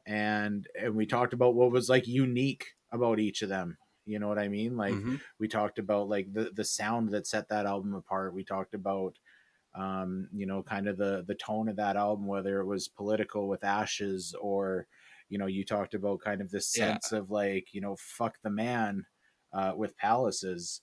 and we talked about what was like unique about each of them. You know what I mean? Like Hmm. we talked about like the sound that set that album apart. We talked about kind of the tone of that album, whether it was political with Ashes or you talked about kind of this Yeah, sense of like fuck the man with Palaces.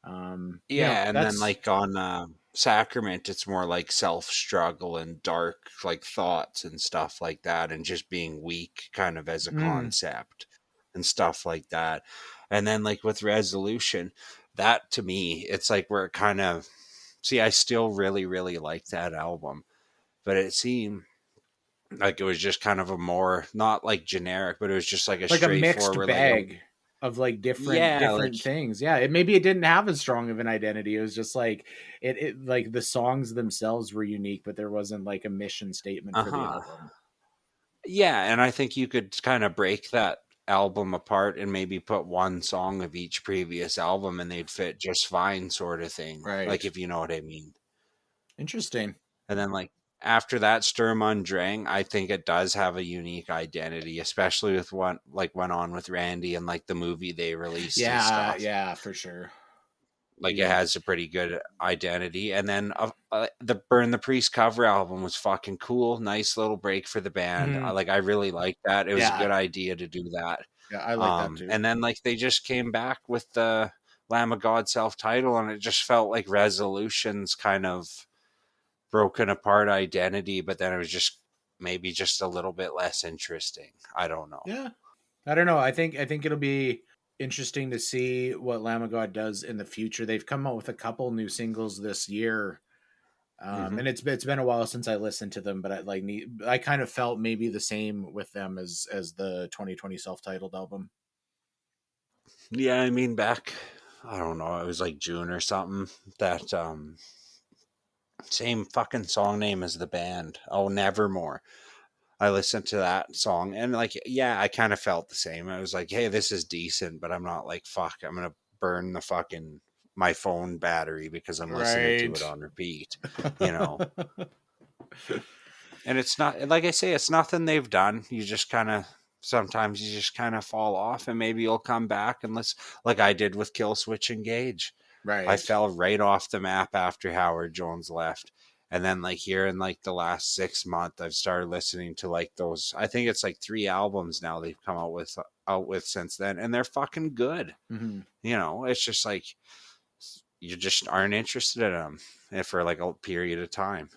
yeah, and then That's like on Sacrament, it's more like self struggle and dark like thoughts and stuff like that, and just being weak, kind of as a mm, concept and stuff like that. And then like with Resolution, that to me, it's like where it kind of see, I still really, really like that album, but it seemed like it was just kind of a more not like generic, but it was just like a like a mixed straightforward, like a bag of like yeah, like different things. Yeah, it didn't have as strong of an identity. It was just like it like the songs themselves were unique, but there wasn't like a mission statement uh for the huh, album. yeah, and I think you could kind of break that album apart and maybe put one song of each previous album and they'd fit just fine, sort of thing. Like Right. if you know what I mean. Interesting. And then like after that Sturm und Drang, I think it does have a unique identity, especially with what like went on with Randy and like the movie they released and Yeah, stuff. yeah, for sure. Like it Yeah. has a pretty good identity. And then the Burn the Priest cover album was fucking cool. Nice little break for the band. Mhm. I really liked that. It was a Yeah. good idea to do that. Yeah, I like that too. And then like they just came back with the Lamb of God self title, and it just felt like Resolution's kind of broken apart identity, but then it was just maybe just a little bit less interesting. I don't know. Yeah. I don't know. I think it'll be interesting to see what Lamb of God does in the future. They've come out with a couple new singles this year. Hmm. And it's been a while since I listened to them, but I kind of felt maybe the same with them as the 2020 self-titled album. Yeah, I mean back, I don't know, it was like June or something. That same fucking song name as the band. Oh, Nevermore. I listened to that song and like yeah, I kind of felt the same. I was like, hey, this is decent, but I'm not like fuck, I'm gonna burn the fucking my phone battery because I'm listening to Right. it on repeat, you know. And it's not like I say, it's nothing they've done. You just kind of sometimes you just kind of fall off, and maybe you'll come back and let's like I did with Kill Switch Engage. I Right. fell right off the map after Howard Jones left. And then like here in like the last 6 months, I've started listening to like those. I think it's like 3 albums now they've come out with since then, and they're fucking good. Mm-hmm. It's just like you just aren't interested in them for like a period of time.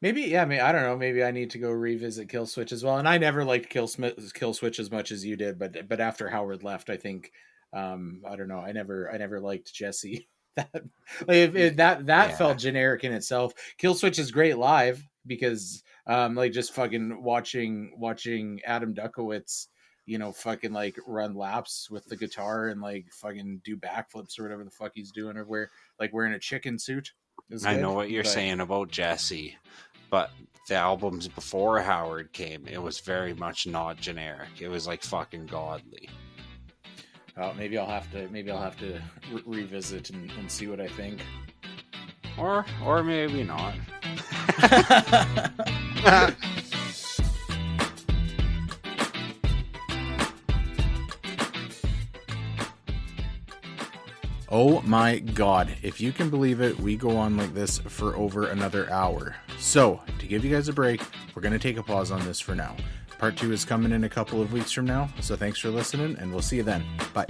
Maybe, yeah. I mean, I don't know. Maybe I need to go revisit Kill Switch as well. And I never liked Kill Switch as much as you did, but after Howard left, I think I don't know. I never liked Jesse. That like that Yeah, felt generic in itself. Kill Switch is great live because like just fucking watching Adam Duckowitz, fucking like run laps with the guitar and like fucking do backflips or whatever the fuck he's doing, or wearing a chicken suit is I know good. what you're But saying about Jesse, but the albums before Howard came, it was very much not generic. It was like fucking godly. maybe I'll have to revisit and see what I think. Or maybe not. Oh my god, if you can believe it, we go on like this for over another hour. So, to give you guys a break, we're going to take a pause on this for now. Part 2 is coming in a couple of weeks from now, so thanks for listening, and we'll see you then. Bye.